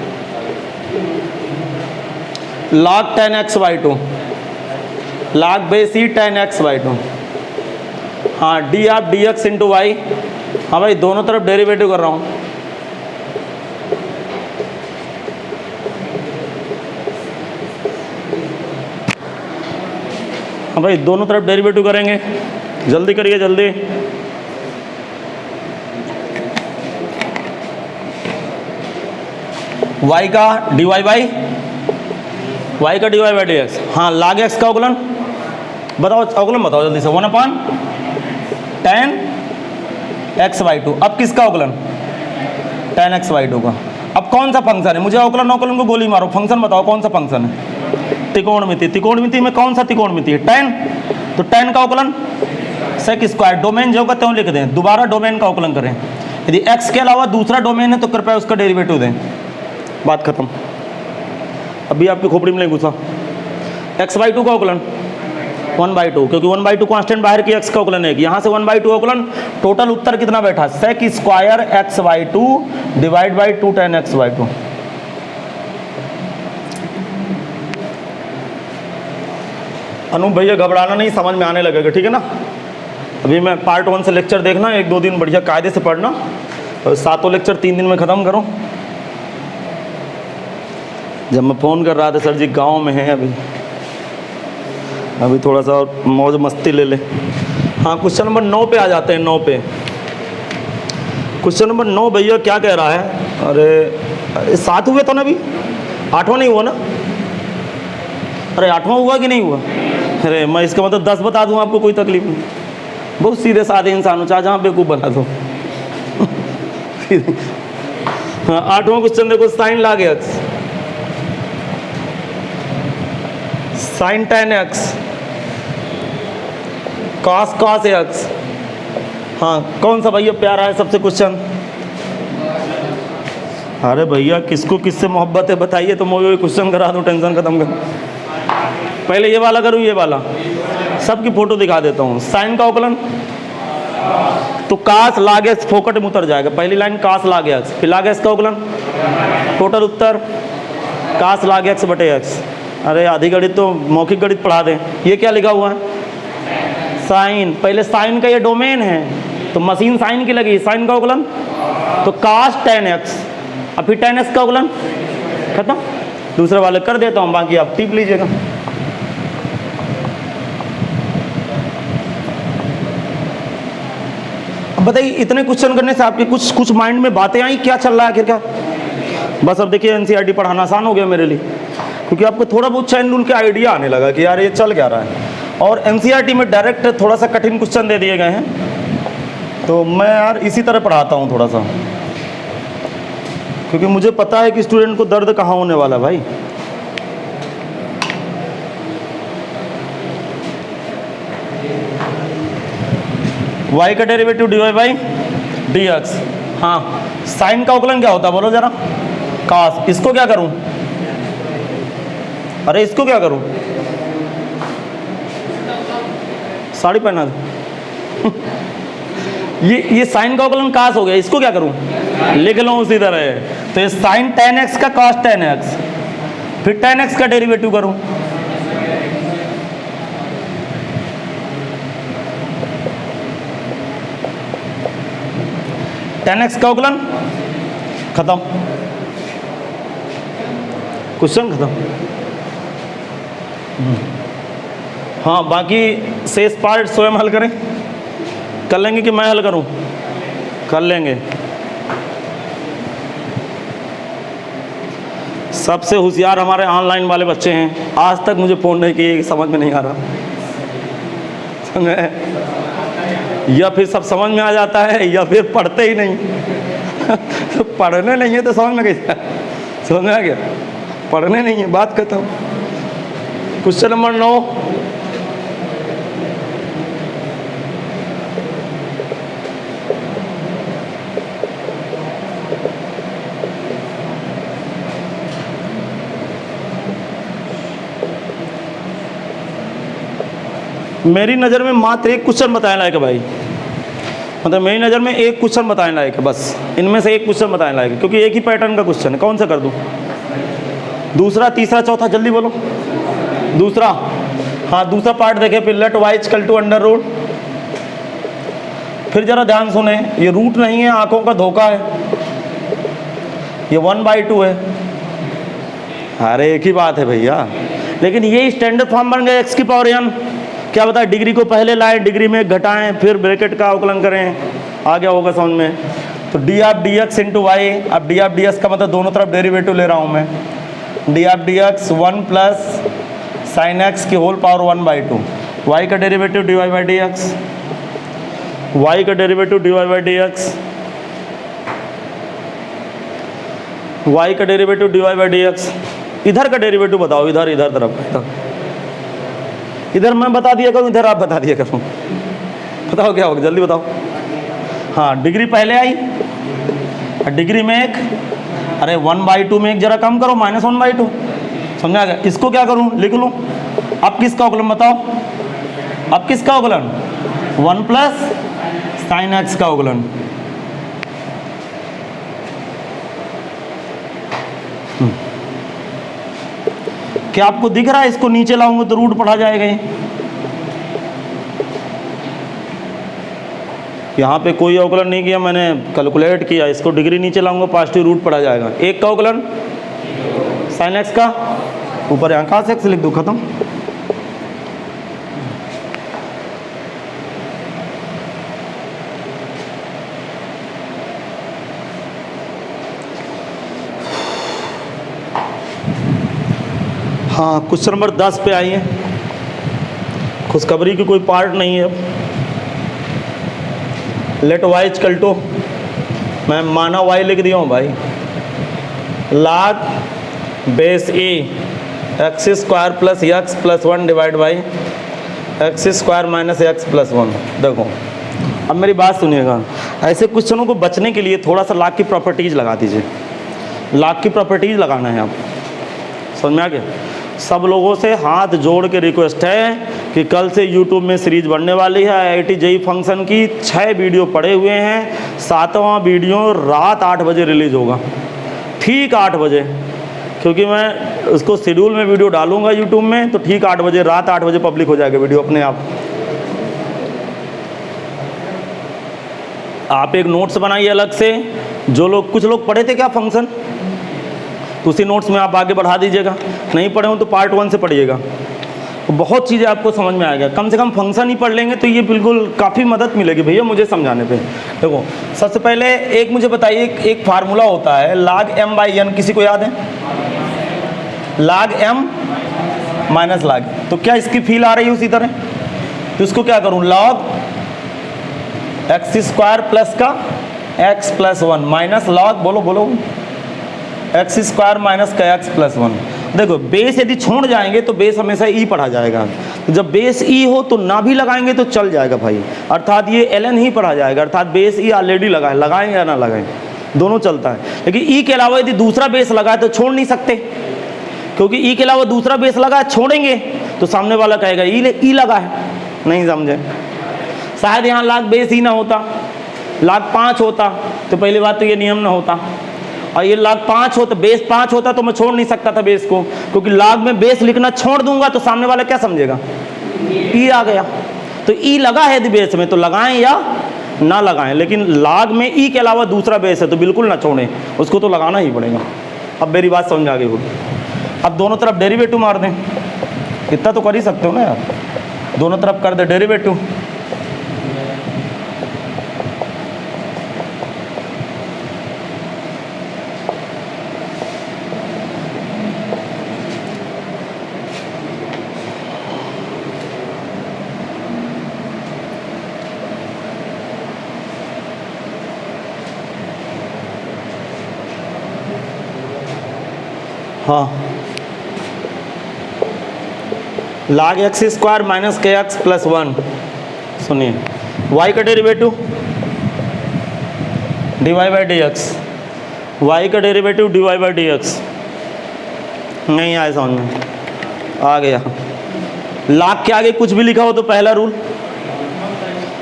log 10x/2, log बेस ई 10x/2। हाँ, डी आप dx × y। हाँ भाई, दोनों तरफ डेरिवेटिव कर रहा हूँ। हाँ भाई, दोनों तरफ डेरिवेटिव करेंगे, जल्दी करिए जल्दी। y का dy बाई dx। हाँ, log x का अवकलन बताओ, अवकलन बताओ जल्दी से। 1/10x/2। अब किसका अवकलन? 10x/2 का। अब कौन सा फंक्शन है? मुझे अवकलन को गोली मारो, फंक्शन बताओ कौन सा फंक्शन है? त्रिकोणमिति। त्रिकोणमिति में कौन सा त्रिकोणमिति है? tan। तो tan का अवकलन sec स्क्वायर, डोमेन जो का त्यों लिख दें, दोबारा डोमेन का अवकलन करें। यदि x के अलावा दूसरा डोमेन है तो कृपया उसका डेरिवेटिव दें, बात खत्म। अभी आपकी खोपड़ी में नहीं घुसा। x/2 का अवकलन 1/2, क्योंकि 1/2 कांस्टेंट बाहर की, x का अवकलन है, यहाँ से 1/2 अवकलन, टोटल उत्तर कितना बैठा? sec square x/2 divide by 2 tan x/2। Anoop भैया घबराना नहीं, समझ में आने लगेगा, ठीक है ना? अभी मैं पार्ट 1 से लेक्चर देखना, 1-2 दिन बढ़िया कायदे से पढ़ना, और 7 लेक्चर 3 दिन में ख़त्म करो। जब मैं फ़ोन कर रहा था, सर जी गांव में है अभी थोड़ा सा मौज मस्ती ले ले। हाँ, क्वेश्चन नंबर 9 पे आ जाते हैं। 9 पे क्वेश्चन नंबर 9 भैया क्या कह रहा है? अरे 7 हुए तो ना अभी, 8वां नहीं हुआ ना? अरे 8वां हुआ कि नहीं हुआ? अरे मैं इसका मतलब 10 बता दूं आपको, कोई तकलीफ नहीं। बहुत सीधे साधे इंसान हो, चाहे जहाँ बेवकूफ़ बना दो। हाँ, 8वां क्वेश्चन देखो, sine log X, sine tan X, cos X. हाँ, कौन सा भैया प्यारा है सबसे क्वेश्चन? अरे भैया किसको किससे मोहब्बत है बताइए, तो मैं क्वेश्चन करा दूँ, टेंशन खत्म कर। पहले ये वाला करूँ, ये वाला सबकी फोटो दिखा देता हूँ। साइन का अवकलन तो कास लाग एक्स फोकट में उतर जाएगा। पहली लाइन कास लाग एक्स, फिर लाग एक्स का अवकलन, टोटल उत्तर कास लाग एक्स बटे एक्स। अरे आधी गणित तो मौखिक गणित पढ़ा दें। ये क्या लिखा हुआ है? साइन। पहले साइन का ये डोमेन है तो मशीन साइन की लगी, साइन का अवकलन तो कास टेन एक्स, और फिर टेन एक्स का अवकलन, खत्म। दूसरे वाले कर देता हूँ, बाकी आप टिप लीजिएगा। अब बताइए, इतने क्वेश्चन करने से आपके कुछ माइंड में बातें आई, क्या चल रहा है आखिर क्या? बस अब देखिए एनसीईआरटी पढ़ाना आसान हो गया मेरे लिए, क्योंकि आपको थोड़ा बहुत चैन उनके आइडिया आने लगा कि यार ये चल क्या रहा है। और एनसीईआरटी में डायरेक्ट थोड़ा सा कठिन क्वेश्चन दे दिए गए हैं, तो मैं यार इसी तरह पढ़ाता हूँ थोड़ा सा, क्योंकि मुझे पता है कि स्टूडेंट को दर्द कहाँ होने वाला है भाई। y का डेरिवेटिव dy बाई dx। हाँ, साइन का अवकलन क्या होता है बोलो जरा? कास। इसको क्या करूं? अरे इसको क्या करूं? साड़ी पहना दो। ये साइन का अवकलन कास हो गया, इसको क्या करूं? लिख लो उसी तरह। तो ये साइन टेन एक्स का कास टेन एक्स, फिर टेन एक्स का डेरिवेटिव करूं। टेन एक्स का अवकलन, खत्म, क्वेश्चन खत्म। हाँ, बाकी शेष पार्ट स्वयं हल करें। कर लेंगे कि मैं हल करूं? कर लेंगे। सबसे होशियार हमारे ऑनलाइन वाले बच्चे हैं, आज तक मुझे फ़ोन नहीं किए, समझ में नहीं आ रहा। समझे? या फिर सब समझ में आ जाता है या फिर पढ़ते ही नहीं। तो पढ़ने नहीं है तो समझ में कैसे? समझ में आ गया? पढ़ने नहीं है, बात खत्म। क्वेश्चन नंबर 9, मेरी नज़र में मात्र एक क्वेश्चन बताने लायक है भाई, मतलब मेरी नज़र में एक क्वेश्चन बताने लायक है, बस इनमें से एक क्वेश्चन बताने लायक है, क्योंकि एक ही पैटर्न का क्वेश्चन है। कौन सा कर दूं? दूसरा, तीसरा, चौथा, जल्दी बोलो। दूसरा। हाँ, दूसरा पार्ट देखें, फिर let Y equal to under root. फिर जरा ध्यान सुने, ये रूट नहीं है, आंखों का धोखा है, ये 1/2 है। अरे एक ही बात है भैया, लेकिन ये स्टैंडर्ड फॉर्म बन गया एक्स की पावर n। क्या बताए, डिग्री को पहले लाएं, डिग्री में घटाएं, फिर ब्रैकेट का अवकलन करें, आ गया होगा समझ में। तो d of D x into y, अब डी ऑफ डी एक्स का मतलब दोनों तरफ डेरिवेटिव ले रहा हूँ मैं। D of D x 1 plus sine x की होल पावर 1/2। वाई का derivative d Y by D x, y का derivative d Y by D x, y का derivative d Y by D x. इधर का डेरिवेटिव बताओ, इधर इधर तरफ का, इधर मैं बता दिया करूँ, इधर आप बता दिया करूँ। बताओ क्या होगा, जल्दी बताओ। हाँ, डिग्री पहले आई, डिग्री में एक, अरे 1/2 में एक जरा कम करो, -1/2, समझा गया? इसको क्या करूँ, लिख लूँ। अब किसका अवकलन बताओ? अब किसका अवकलन? 1 प्लस साइन एक्स का अवकलन। क्या आपको दिख रहा है? इसको नीचे लाऊंगा तो रूट पढ़ा जाएगा। यहाँ पे कोई अवकलन नहीं किया मैंने, कैलकुलेट किया, इसको डिग्री नीचे लाऊंगा, पॉजिटिव रूट पढ़ा जाएगा। एक का अवकलन साइन एक्स का, ऊपर यहाँ cos x लिख दो, खत्म। हाँ, क्वेश्चन नंबर 10 पे आइए। खुशखबरी की कोई पार्ट नहीं है। लेट वाई इक्वल टू, मैं माना वाई लिख दिया हूँ भाई, log base A x square plus x plus 1 divide by x square minus x plus 1। देखो अब मेरी बात सुनिएगा, ऐसे क्वेश्चनों को बचने के लिए थोड़ा सा log की प्रॉपर्टीज लगा दीजिए। log की प्रॉपर्टीज लगाना है आप, समझ में आ गया। सब लोगों से हाथ जोड़ के रिक्वेस्ट है कि कल से YouTube में सीरीज बनने वाली है IIT JEE फंक्शन की। 6 वीडियो पड़े हुए हैं, 7वां वीडियो रात 8 बजे रिलीज़ होगा, ठीक 8 बजे, क्योंकि मैं उसको शेड्यूल में वीडियो डालूंगा YouTube में, तो ठीक 8 बजे, रात 8 बजे पब्लिक हो जाएगा वीडियो अपने आप एक नोट्स बनाइए अलग से। जो लोग, कुछ लोग पढ़े थे क्या फंक्शन, तो उसी नोट्स में आप आगे बढ़ा दीजिएगा। नहीं पढ़े हो तो पार्ट 1 से पढ़िएगा, तो बहुत चीज़ें आपको समझ में आएगा। कम से कम फंक्शन ही पढ़ लेंगे तो ये बिल्कुल काफ़ी मदद मिलेगी भैया मुझे समझाने पे। देखो सबसे पहले एक मुझे बताइए, एक फार्मूला होता है log m बाई n, किसी को याद है? log m माइनस log, तो क्या इसकी फील आ रही है उसी तरह? तो इसको क्या करूँ, log एक्स स्क्वायर प्लस का x प्लस 1 माइनस log, बोलो बोलो, एक्स स्क्वायर माइनस का एक्स प्लस 1। देखो बेस यदि छोड़ जाएंगे तो बेस हमेशा ई पढ़ा जाएगा, तो जब बेस ई हो तो ना भी लगाएंगे तो चल जाएगा भाई, अर्थात ये ln ही पढ़ा जाएगा, अर्थात बेस ई ऑलरेडी लगा है, लगाएं या ना लगाएं दोनों चलता है। लेकिन ई के अलावा यदि दूसरा बेस लगा है तो छोड़ नहीं सकते, क्योंकि ई के अलावा दूसरा बेस लगा है, छोड़ेंगे तो सामने वाला कहेगा ई लगा है। नहीं समझे? शायद यहाँ log बेस ही ना होता, log 5 होता तो पहली बात तो ये नियम ना होता, और ये log 5 होता, बेस 5 होता तो मैं छोड़ नहीं सकता था बेस को, क्योंकि log में बेस लिखना छोड़ दूंगा तो सामने वाला क्या समझेगा, ई आ गया। तो ई लगा है यदि बेस में तो लगाएं या ना लगाएं, लेकिन log में ई के अलावा दूसरा बेस है तो बिल्कुल ना छोड़ें, उसको तो लगाना ही पड़ेगा। अब मेरी बात समझ आ गई होगी। अब दोनों तरफ डेरिवेटिव मार दें, इतना तो कर ही सकते हो ना यार, दोनों तरफ कर दे डेरिवेटिव। हाँ, log x square minus k x plus 1। सुनिए, y का derivative dy by D x, y का derivative dy by D x. नहीं आया समझ में? आ गया। log के आगे कुछ भी लिखा हो तो पहला रूल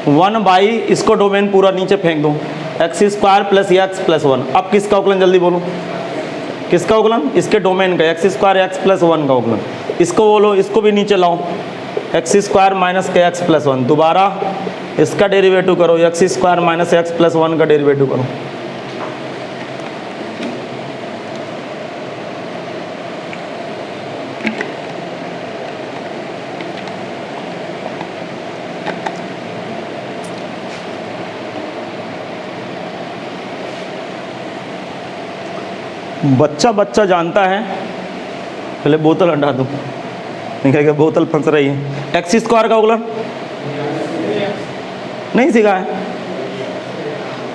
1 बाई, इसको डोमेन पूरा नीचे फेंक दो, x square plus x plus 1। अब किसका अवकलन, जल्दी बोलो किसका अवकलन? इसके डोमेन का, एक्स स्क्वायर एक्स प्लस 1 का अवकलन। इसको बोलो, इसको भी नीचे लाओ, x square minus k x plus 1। दोबारा इसका डेरिवेटिव करो, x square minus x plus 1 का डेरिवेटिव करो। बच्चा बच्चा जानता है, पहले बोतल हटा दो, नहीं कहेगा बोतल फंस रही है। एक्स स्क्वायर का अवकलन नहीं सीखा है,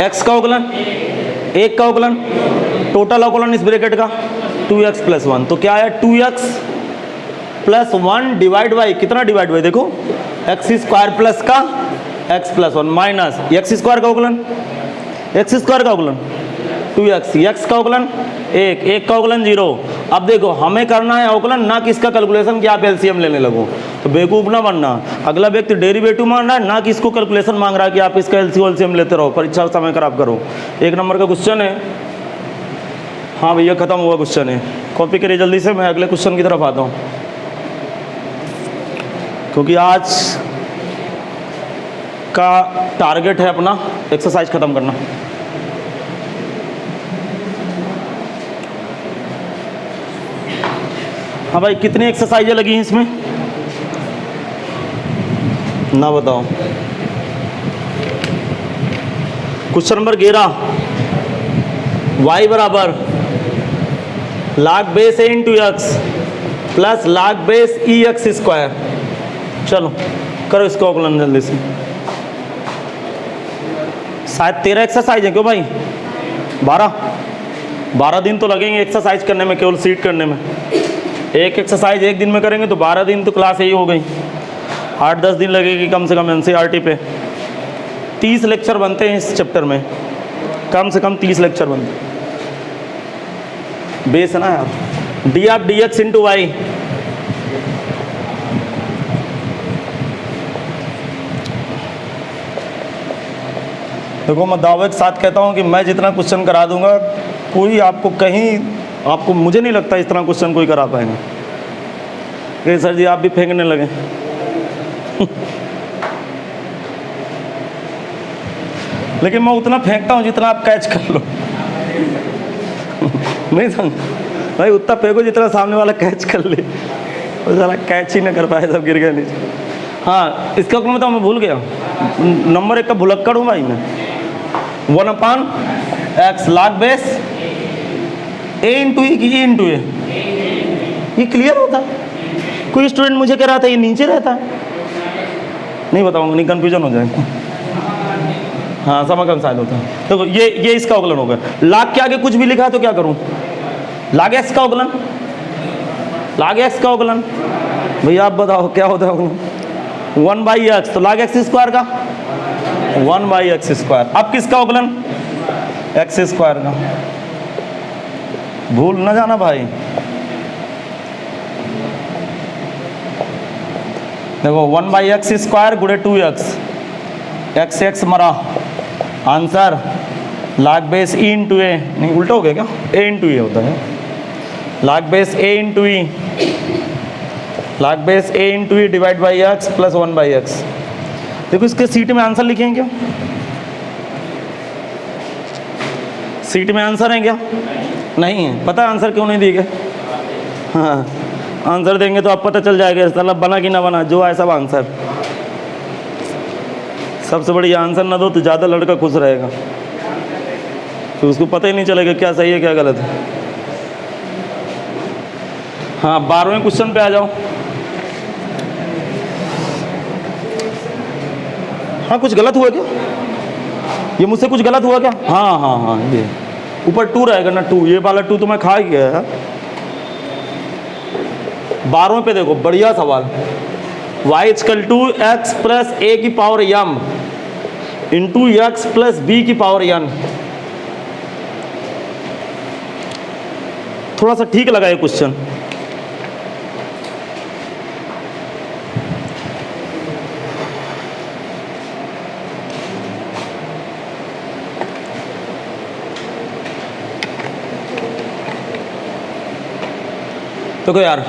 एक्स का अवकलन, एक का अवकलन, टोटल अवकलन इस ब्रैकेट का 2x प्लस 1। तो क्या है 2x प्लस 1 डिवाइड बाई, कितना डिवाइड बाई, देखो एक्स स्क्वायर प्लस का x plus 1 minus X square का अवकलन, एक्स स्क्वायर का अवकलन 2x, x का अवकलन 1, 1 का अवकलन 0। अब देखो हमें करना है अवकलन, ना कि इसका कैलकुलेशन कि आप एलसीएम लेने लगो, तो बेवकूफ़ ना बनना। अगला व्यक्ति डेरिवेटिव मांग रहा है, ना कि इसको कैलकुलेशन मांग रहा है कि आप इसका एलसीएम लेते रहो, परीक्षा समय खराब करो। 1 नंबर का क्वेश्चन है। हाँ भैया ख़त्म हुआ क्वेश्चन है, कॉपी करिए जल्दी से, मैं अगले क्वेश्चन की तरफ आता हूँ, क्योंकि आज का टारगेट है अपना एक्सरसाइज ख़त्म करना। हाँ भाई, कितनी एक्सरसाइजें लगी हैं इसमें ना बताओ। क्वेश्चन नंबर 11, y बराबर log base a into x plus log base E x square. चलो करो इसका अवकलन जल्दी से। शायद 13 एक्सरसाइज है क्यों भाई? 12 दिन तो लगेंगे एक्सरसाइज करने में, केवल सीट करने में। एक एक्सरसाइज एक दिन में करेंगे तो 12 दिन तो क्लास यही हो गई। 8-10 दिन लगेगी कम से कम एनसीईआरटी पे। 30 लेक्चर बनते हैं इस चैप्टर में, कम से कम 30 लेक्चर बनते हैं। बेस है ना यार। D of D x into Y, देखो मैं दावे के साथ कहता हूँ कि मैं जितना क्वेश्चन करा दूंगा, कोई आपको कहीं, आपको मुझे नहीं लगता इस तरह क्वेश्चन कोई करा पाएगा। कि सर जी आप भी फेंकने लगे। लेकिन मैं उतना फेंकता हूँ जितना आप कैच कर लो। नहीं समझ भाई, उतना फेंको जितना सामने वाला कैच कर ले। वो साला कैच ही ना कर पाए, सब गिर गए नीचे। हाँ इसका मतलब तो मैं भूल गया, नंबर 1 का भुलक्कड़ हूँ भाई मैं। 1/x log base a into e की e इंटू ए, ये क्लियर होता है। कोई स्टूडेंट मुझे कह रहा था ये नीचे रहता है, नहीं बताऊंगा, नहीं कन्फ्यूजन हो जाएगा। हाँ समाकलन शायद होता है। तो ये इसका अवकलन होगा। लाग के आगे कुछ भी लिखा है तो क्या करूं? लाग एक्स का अवकलन, लाग एक्स का अवकलन। भैया आप बताओ क्या होता है अवकलन? 1/x, तो लाग एक्स स्क्वायर का 1/x स्क्वायर। अब किसका अवकलन? एक्स स्क्वायर का। भूल ना जाना भाई। देखो 1/x स्क्वायर गुणे 2x, x मरा, answer log base e into a, नहीं उल्टा हो गया क्या? a इंटू ए होता है। log base a into E, log base a into E divide by x plus 1/x। देखो इसके सीट में आंसर लिखेंगे क्या? सीट में आंसर है क्या? नहीं है। पता है आंसर क्यों नहीं दिए गए? हाँ आंसर देंगे तो आप पता चल जाएगा साला बना कि ना बना, जो है सब आंसर। सबसे बढ़िया आंसर ना दो तो ज़्यादा लड़का खुश रहेगा, तो उसको पता ही नहीं चलेगा क्या सही है क्या गलत है। हाँ 12वें क्वेश्चन पे आ जाओ। हाँ कुछ गलत हुआ क्या? ये मुझसे कुछ गलत हुआ क्या? हाँ हाँ हाँ, ये ऊपर 2 रहेगा ना, 2, ये वाला 2 तो मैं खा ही गया है। 12वें पे देखो बढ़िया सवाल। y equal to x plus a की power m into x plus b की पावर n। थोड़ा सा ठीक लगा ये क्वेश्चन। देखो यार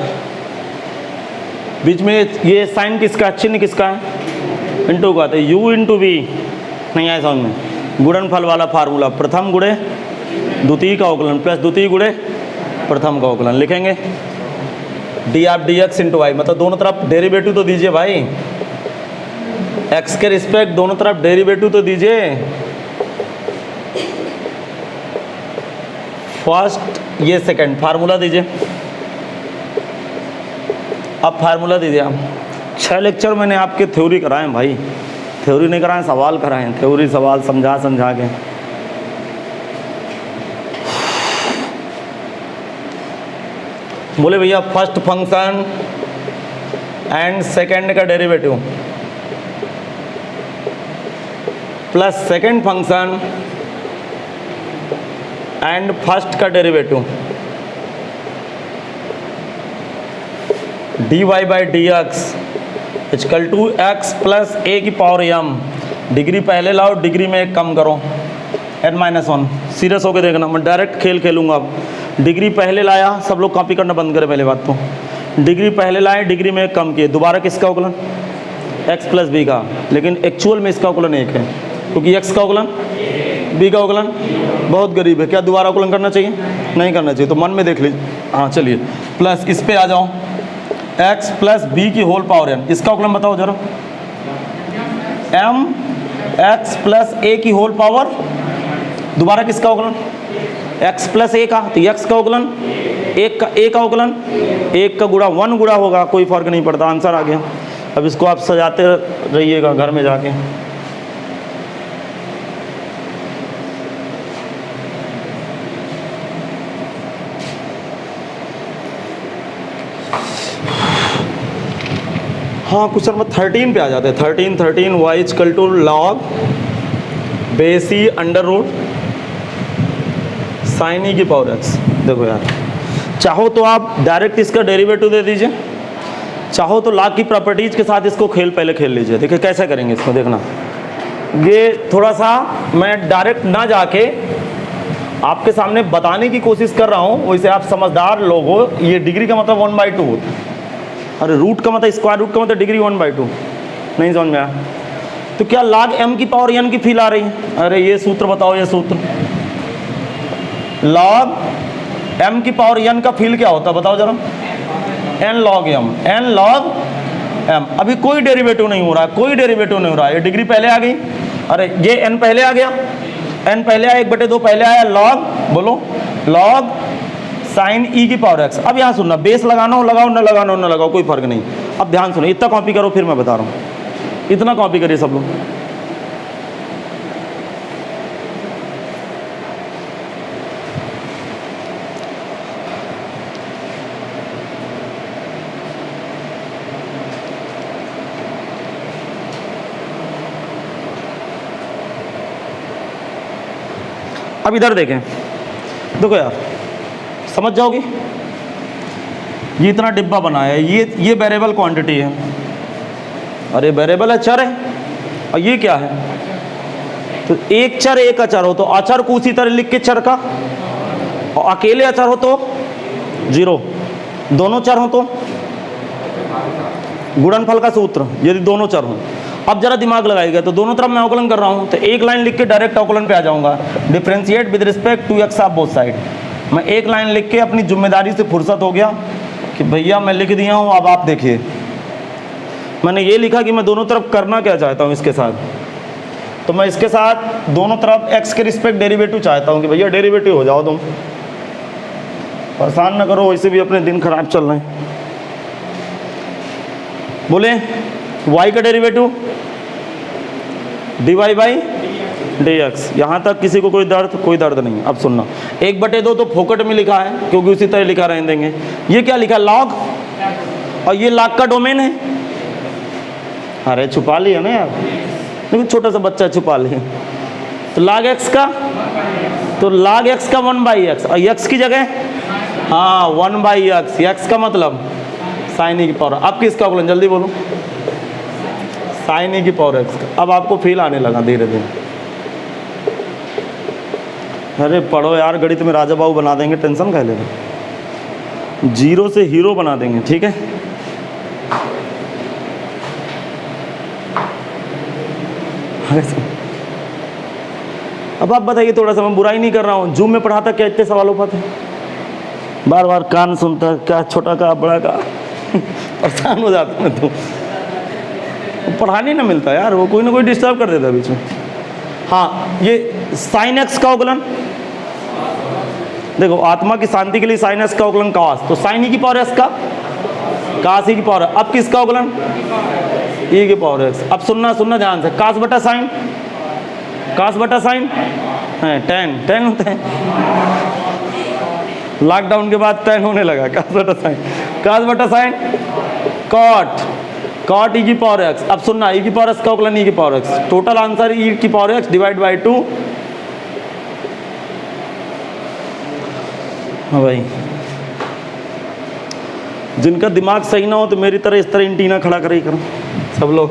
बीच में ये साइन किसका, चिन्ह किसका है? इंटू का, तो u इंटू वी नहीं आया समझ में। गुणनफल वाला फार्मूला, प्रथम गुणे द्वितीय का अवकलन प्लस द्वितीय गुणे प्रथम का अवकलन लिखेंगे। D of D x into Y, मतलब दोनों तरफ डेरिवेटिव तो दीजिए भाई, एक्स के रिस्पेक्ट दोनों तरफ डेरिवेटिव तो दीजिए। फर्स्ट ये सेकंड, फार्मूला दीजिए। अब फार्मूला दीजिए आप। 6 लेक्चर मैंने आपके थ्योरी कराए भाई, थ्योरी नहीं कराए सवाल कराए, थ्योरी सवाल समझा समझा के। बोले भैया फर्स्ट फंक्शन एंड सेकंड का derivative plus second function and first का derivative dy by D x equal to x plus a की पावर m। डिग्री पहले लाओ, डिग्री में एक कम करो, n-1। सीरियस होकर देखना, मैं डायरेक्ट खेल खेलूंगा अब। डिग्री पहले लाया, सब लोग कॉपी करना बंद करें पहले बात तो। डिग्री पहले लाए, डिग्री में एक कम किए, दोबारा किसका अवकलन? x प्लस बी का। लेकिन एक्चुअल में इसका अवकलन 1 है, क्योंकि x का अवकलन b का अवकलन बहुत गरीब है। क्या दोबारा अवकलन करना चाहिए? नहीं करना चाहिए, तो मन में देख लीजिए। हाँ चलिए, प्लस इस पे आ जाओ, x प्लस बी की होल पावर n। इसका अवकलन बताओ जरा। m x प्लस a की होल पावर, दोबारा किसका अवकलन? x प्लस a का, तो x का अवकलन एक का अवकलन, एक का गुणा 1 गुणा होगा, कोई फर्क नहीं पड़ता, आंसर आ गया। अब इसको आप सजाते रहिएगा घर में जाके। हाँ, क्वेश्चन नंबर 13 पे आ जाते हैं। 13 y equal to log base e under root sine e की पावर x। देखो यार, चाहो तो आप डायरेक्ट इसका डेरिवेटिव दे दीजिए, चाहो तो लॉग की प्रॉपर्टीज के साथ इसको पहले खेल लीजिए। देखिए कैसे करेंगे इसको, देखना। ये थोड़ा सा मैं डायरेक्ट ना जाके आपके सामने बताने की कोशिश कर रहा हूँ, वैसे आप समझदार लोग हो। ये डिग्री का मतलब 1/2 होता है। अरे रूट का मतलब, स्क्वायर रूट का मतलब डिग्री 1/2, नहीं समझ में आया? तो क्या log m की पावर n की फील आ रही है? अरे ये सूत्र बताओ, ये सूत्र log m की पावर n का फील क्या होता है बताओ जरा? n log m, n log m। अभी कोई डेरिवेटिव नहीं हो रहा है, कोई डेरिवेटिव नहीं हो रहा है, ये डिग्री पहले आ गई। अरे ये n पहले आ गया, n पहले आया, 1/2 पहले आया, log बोलो log साइन ई की पावर x। अब यहाँ सुनना, बेस लगाना हो लगाओ, ना लगाना हो ना लगाओ, कोई फर्क नहीं। अब ध्यान सुनो, इतना कॉपी करो, फिर मैं बता रहा हूँ, इतना कॉपी करिए सब लोग। अब इधर देखें, देखो यार, समझ जाओगे। ये इतना डिब्बा बनाया है, ये वेरिएबल क्वांटिटी है। अरे वेरिएबल है, चर है। और ये क्या है? तो एक चर एक अचर हो तो अचर को उसी तरह लिख के चर का, और अकेले अचर हो तो 0, दोनों चर हो तो गुणनफल का सूत्र, यदि दोनों चर हो। अब जरा दिमाग लगाइएगा, तो दोनों तरफ मैं अवकलन कर रहा हूं, तो एक लाइन लिख के डायरेक्ट अवकलन पे आ जाऊंगा। Differentiate with respect to x of both side. मैं एक लाइन लिख के अपनी जिम्मेदारी से फुर्सत हो गया कि भैया मैं लिख दिया हूं, अब आप देखिए। मैंने ये लिखा कि मैं दोनों तरफ करना क्या चाहता हूं इसके साथ, तो मैं इसके साथ दोनों तरफ एक्स के रिस्पेक्ट डेरिवेटिव चाहता हूं कि भैया डेरिवेटिव हो जाओ तुम, परेशान ना करो, वैसे भी अपने दिन खराब चल रहे हैं। बोले y का डेरिवेटिव dy बाई dx। यहाँ तक किसी को कोई दर्द नहीं। अब सुनना, 1/2 तो फोकट में लिखा है क्योंकि उसी तरह लिखा रहने देंगे। ये क्या लिखा? लॉग, और ये लॉग का डोमेन है। अरे छुपा लिया ना यार, लेकिन छोटा सा बच्चा छुपा लिया। तो log x का, तो log x का 1/x, और x की जगह हाँ 1/x। x का मतलब साइन ई की पावर। अब किसका अवकलन, जल्दी बोलो? साइन ई की पावर x का। अब आपको फील आने लगा धीरे धीरे। अरे पढ़ो यार, गणित में राजा बाबू बना देंगे, टेंशन क्या लेगा, 0 से हीरो बना देंगे, ठीक है। अब आप बताइए, थोड़ा सा मैं बुराई नहीं कर रहा हूँ, जूम में पढ़ाता क्या इतने सवाल हो पाते, बार बार कान सुनता, क्या छोटा का बड़ा का परेशान हो जाता मैं तो, पढ़ाने ना मिलता यार, वो कोई ना कोई डिस्टर्ब कर देता बीच में। हाँ, ये साइन एक्स का अवकलन देखो, आत्मा की शांति के लिए साइन एक्स का अवकलन कास, तो साइन ई की पावर एक्स का कास ई की पावर। अब किसका अवकलन? ई की पावर एक्स। अब सुनना ध्यान से, कास बटा साइन, कास बटा साइन है टेन होते हैं, लॉकडाउन के बाद 10 होने लगा। कास बटा साइन कॉट ई की पावर एक्स। अब सुनना, ई की पावर एक्स का अवकलन ई की पावर एक्स, टोटल आंसर ई की पावर एक्स डिवाइड बाई 2। हाँ भाई, जिनका दिमाग सही ना हो तो मेरी तरह इस तरह एंटीना खड़ा कर ही करो सब लोग।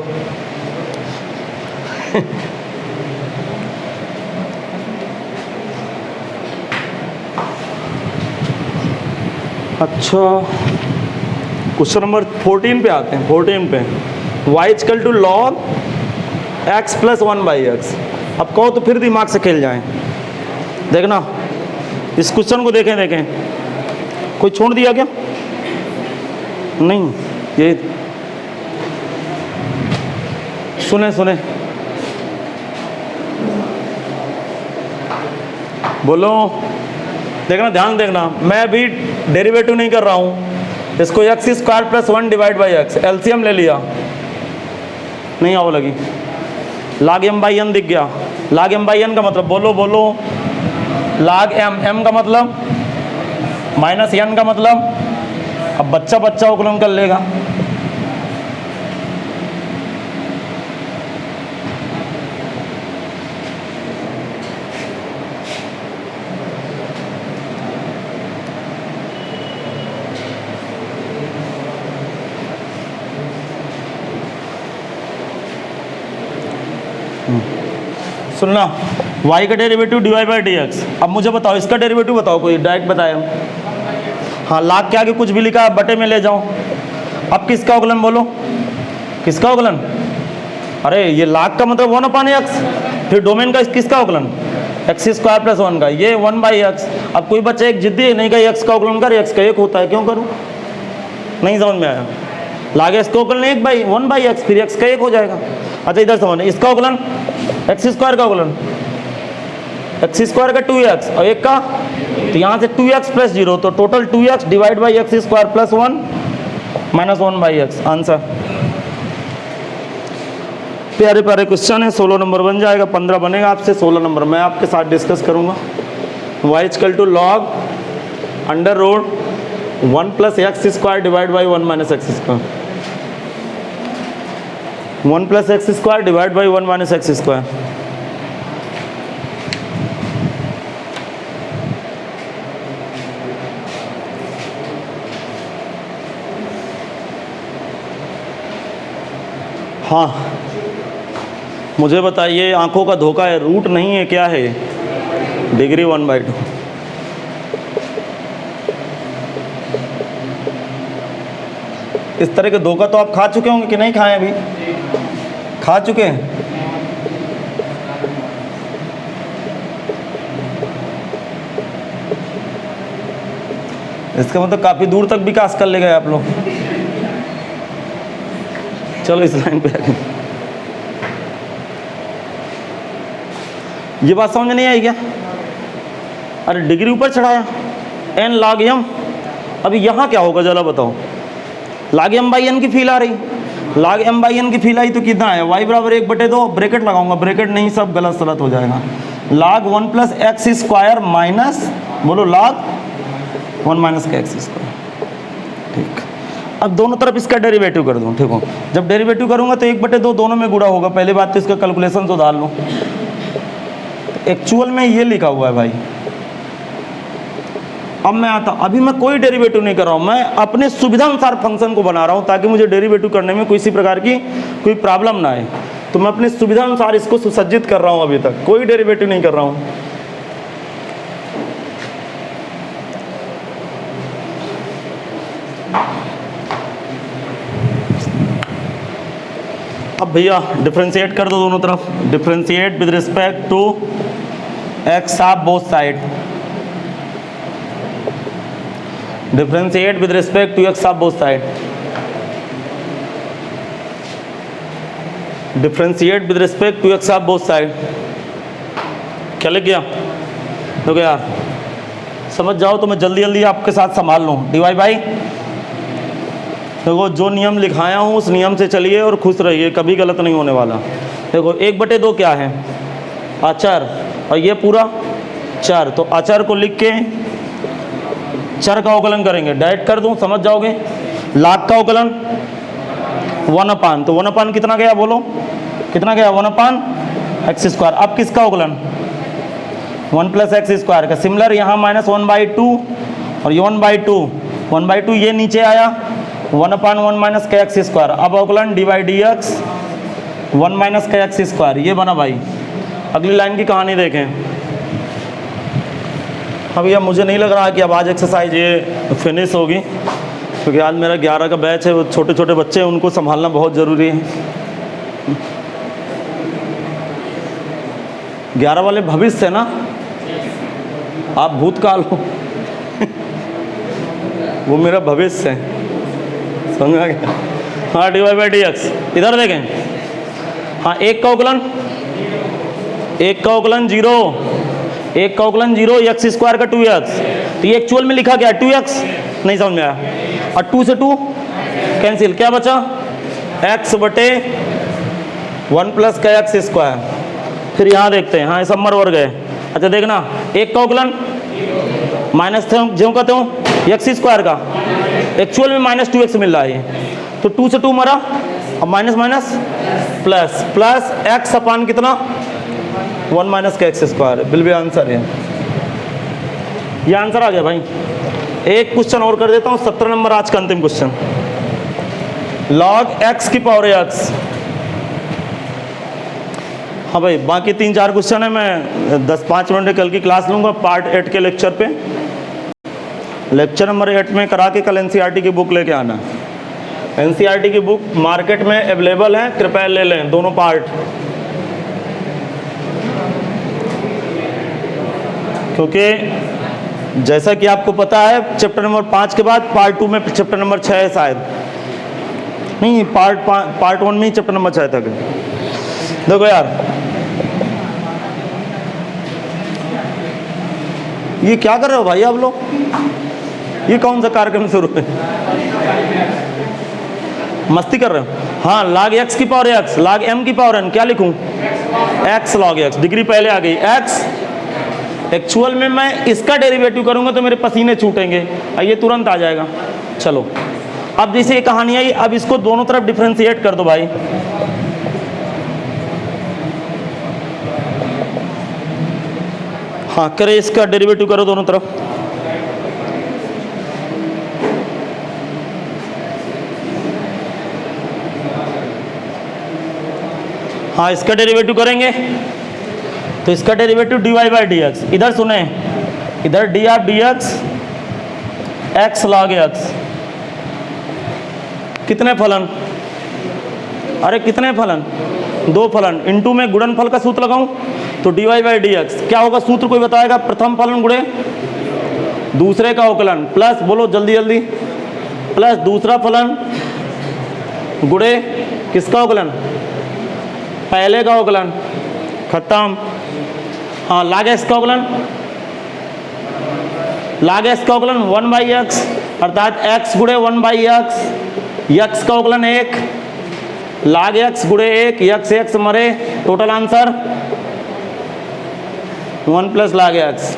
अच्छा, क्वेश्चन नंबर 14 पे आते हैं। 14 पे y equal to log x plus 1/x। अब कहो तो फिर दिमाग से खेल जाएं। देखना, इस क्वेश्चन को देखें, कोई छोड़ दिया क्या? नहीं, ये सुने बोलो, देखना, ध्यान देखना, मैं अभी डेरिवेटिव नहीं कर रहा हूँ। इसको x square plus 1 divide by x, LCM ले लिया, नहीं आओ लगी, log m बाई एन दिख गया। log m बाई एन का मतलब बोलो बोलो, log m का मतलब माइनस एन का मतलब, अब बच्चा बच्चा उकलन कर लेगा। सुनना, y का derivative dy by D x. अब मुझे बताओ इसका डेरिवेटिव बताओ, कोई डायरेक्ट बताया। हाँ, लाख के आगे कुछ भी लिखा है बटे में ले जाओ। अब किसका अवकलन बोलो, किसका अवकलन? अरे ये लाख का मतलब 1/x, फिर डोमेन का किसका अवकलन? एक्स स्क्वायर प्लस 1 का, ये 1/x। अब कोई बच्चा एक जिद्दी है, नहीं कही एक्स का अवकलन कर, एक्स का 1 होता है, क्यों करूँ? नहीं समझ में आया? लागे इसका अवकलन 1/x, फिर एक्स का 1 हो जाएगा। अच्छा इधर समझ, इसका अवकलन एक्स स्क्वायर का अवकलन, एक्स स्क्वायर का 2x और एक का, तो यहाँ से 2x प्लस 0, तो total 2x divide by x square plus 1 minus 1/x, answer. प्यारे प्यारे क्वेश्चन है, 16 नंबर बन जाएगा, 15 बनेगा आपसे, 16 नंबर मैं आपके साथ डिस्कस करूंगा। y equal to log under root 1 plus X square divide by 1 minus X square, 1 plus X square divide by 1 minus X square. हाँ, मुझे बताइए, आंखों का धोखा है, रूट नहीं है, क्या है? डिग्री 1/2। इस तरह के धोखा तो आप खा चुके होंगे कि नहीं खाए? अभी खा चुके हैं? इसका मतलब काफी दूर तक विकास कर ले गए आप लोग। चलो इस लाइन पे आगे, ये बात समझ में नहीं आई क्या? अरे डिग्री ऊपर चढ़ाया, n log m, अभी यहाँ क्या होगा जरा बताओ? log m बाई एन की फील आ रही, log m बाई एन की फील आई तो कितना है? y बराबर 1/2, ब्रैकेट लगाऊंगा, ब्रैकेट नहीं, सब गलत सलत हो जाएगा। log 1 plus X square minus, बोलो log 1 माइनस का एक्स स्क्वायर, ठीक। अब दोनों तरफ इसका डेरिवेटिव कर दूँ, ठीक हो? जब डेरिवेटिव करूँगा तो 1/2 दोनों में गुणा होगा, पहले बात तो इसका कैलकुलेशन तो डाल लो। एक्चुअल में ये लिखा हुआ है भाई। अब मैं आता, अभी मैं कोई डेरिवेटिव नहीं कर रहा हूँ, मैं अपने सुविधा अनुसार फंक्शन को बना रहा हूँ ताकि मुझे डेरिवेटिव करने में किसी प्रकार की कोई प्रॉब्लम ना आए। तो मैं अपने सुविधा अनुसार इसको सुसज्जित कर रहा हूँ, अभी तक कोई डेरिवेटिव नहीं कर रहा हूँ। अब भैया डिफरेंशिएट कर दो दोनों तरफ, differentiate with respect to x of both side, differentiate with respect to x of both side, differentiate with respect to x of both side. क्या लिख गया? तो क्या यार समझ जाओ तो मैं जल्दी जल्दी आपके साथ संभाल लूँ। डीवाई बाई, देखो जो नियम लिखाया हूँ उस नियम से चलिए और खुश रहिए, कभी गलत नहीं होने वाला। देखो 1/2 क्या है? अचर, और ये पूरा चर, तो अचर को लिख के चर का अवकलन करेंगे, डायरेक्ट कर दूं समझ जाओगे। लाख का अवकलन 1/, तो 1/, कितना गया बोलो, कितना गया? 1/x square. अब किसका अवकलन? 1 प्लस एक्स स्क्वायर का। सिमिलर यहाँ माइनस 1/2 और ये 1/2, 1/2 ये नीचे आया, 1/1 माइनस का एक्स स्क्वायर। अब अवकलन D by D x 1 minus का एक्स स्क्वायर, ये बना भाई। अगली लाइन की कहानी देखें। अब यह मुझे नहीं लग रहा कि अब आज एक्सरसाइज ये फिनिश होगी, क्योंकि आज मेरा 11 का बैच है, वो छोटे छोटे बच्चे हैं, उनको संभालना बहुत ज़रूरी है। 11 वाले भविष्य है ना, आप भूतकाल हो वो मेरा भविष्य है, समझा गया? हाँ, D Y by D x. इधर देखें, हाँ एक का अवकलन 0, एक का अवकलन 0, एक्स स्क्वायर का 2x, तो ये एक्चुअल में लिखा क्या 2x, नहीं समझ में आया, और 2 से 2 कैंसिल, क्या बचा x बटे 1 प्लस का एक्स स्क्वायर। फिर यहाँ देखते हैं, हाँ ये सब मर वर गए। अच्छा देखना, एक का अवकलन माइनस ज्यों का त्यों एक्स स्क्वायर का, एक्चुअल में माइनस 2x मिल रहा है, तो 2 से 2 मरा, अब minus minus plus, plus x अपान कितना 1 माइनस का एक्स स्क्वायर, बिल भी आंसर है, ये आंसर आ गया भाई। एक क्वेश्चन और कर देता हूँ, 17 नंबर आज का अंतिम क्वेश्चन, log x की पावर x। हाँ भाई बाकी 3-4 क्वेश्चन है, मैं 10-5 मिनट कल की क्लास लूँगा पार्ट 8 के लेक्चर पे, लेक्चर नंबर 8 में करा के कल एनसीईआरटी की बुक लेके आना। एनसीईआरटी की बुक मार्केट में अवेलेबल है, कृपया ले लें दोनों पार्ट, क्योंकि जैसा कि आपको पता है चैप्टर नंबर 5 के बाद पार्ट 2 में चैप्टर नंबर 6 है शायद, नहीं पार्ट 1 में ही चैप्टर नंबर 6 तक है। देखो यार ये क्या कर रहे हो भाई आप लोग, ये कौन सा कार्यक्रम शुरू है, मस्ती कर रहे हो। हाँ log x की पावर x, log m की पावर n, क्या लिखूं x log x, डिग्री पहले आ गई x, एक्चुअल में मैं इसका डेरिवेटिव करूंगा तो मेरे पसीने छूटेंगे, ये तुरंत आ जाएगा। चलो अब जैसे ये कहानी आई, अब इसको दोनों तरफ डिफ्रेंशिएट कर दो भाई, हाँ करे इसका डेरिवेटिव करो दोनों तरफ, हाँ इसका डेरिवेटिव करेंगे तो इसका derivative dy by D x, इधर सुने इधर D of D x x log x, कितने फलन, अरे कितने फलन 2 फलन, इनटू में गुणनफल का सूत्र लगाऊं तो dy बाई डी एक्स क्या होगा, सूत्र कोई बताएगा, प्रथम फलन गुणे दूसरे का अवकलन, प्लस बोलो जल्दी जल्दी, प्लस दूसरा फलन गुणे किसका अवकलन, पहले का अवकलन, खत्म। हाँ log x का अवकलन, log x का अवकलन 1 बाई एक्स, अर्थात x गुणे 1 बाई एक्स, x का अवकलन 1, log x गुणे 1, x मरे, total answer 1 plus log x।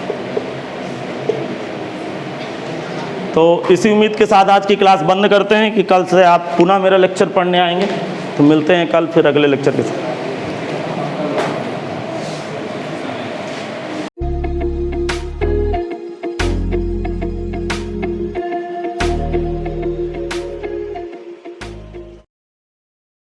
तो इसी उम्मीद के साथ आज की क्लास बंद करते हैं कि कल से आप पुनः मेरा लेक्चर पढ़ने आएंगे, तो मिलते हैं कल फिर अगले लेक्चर के साथ।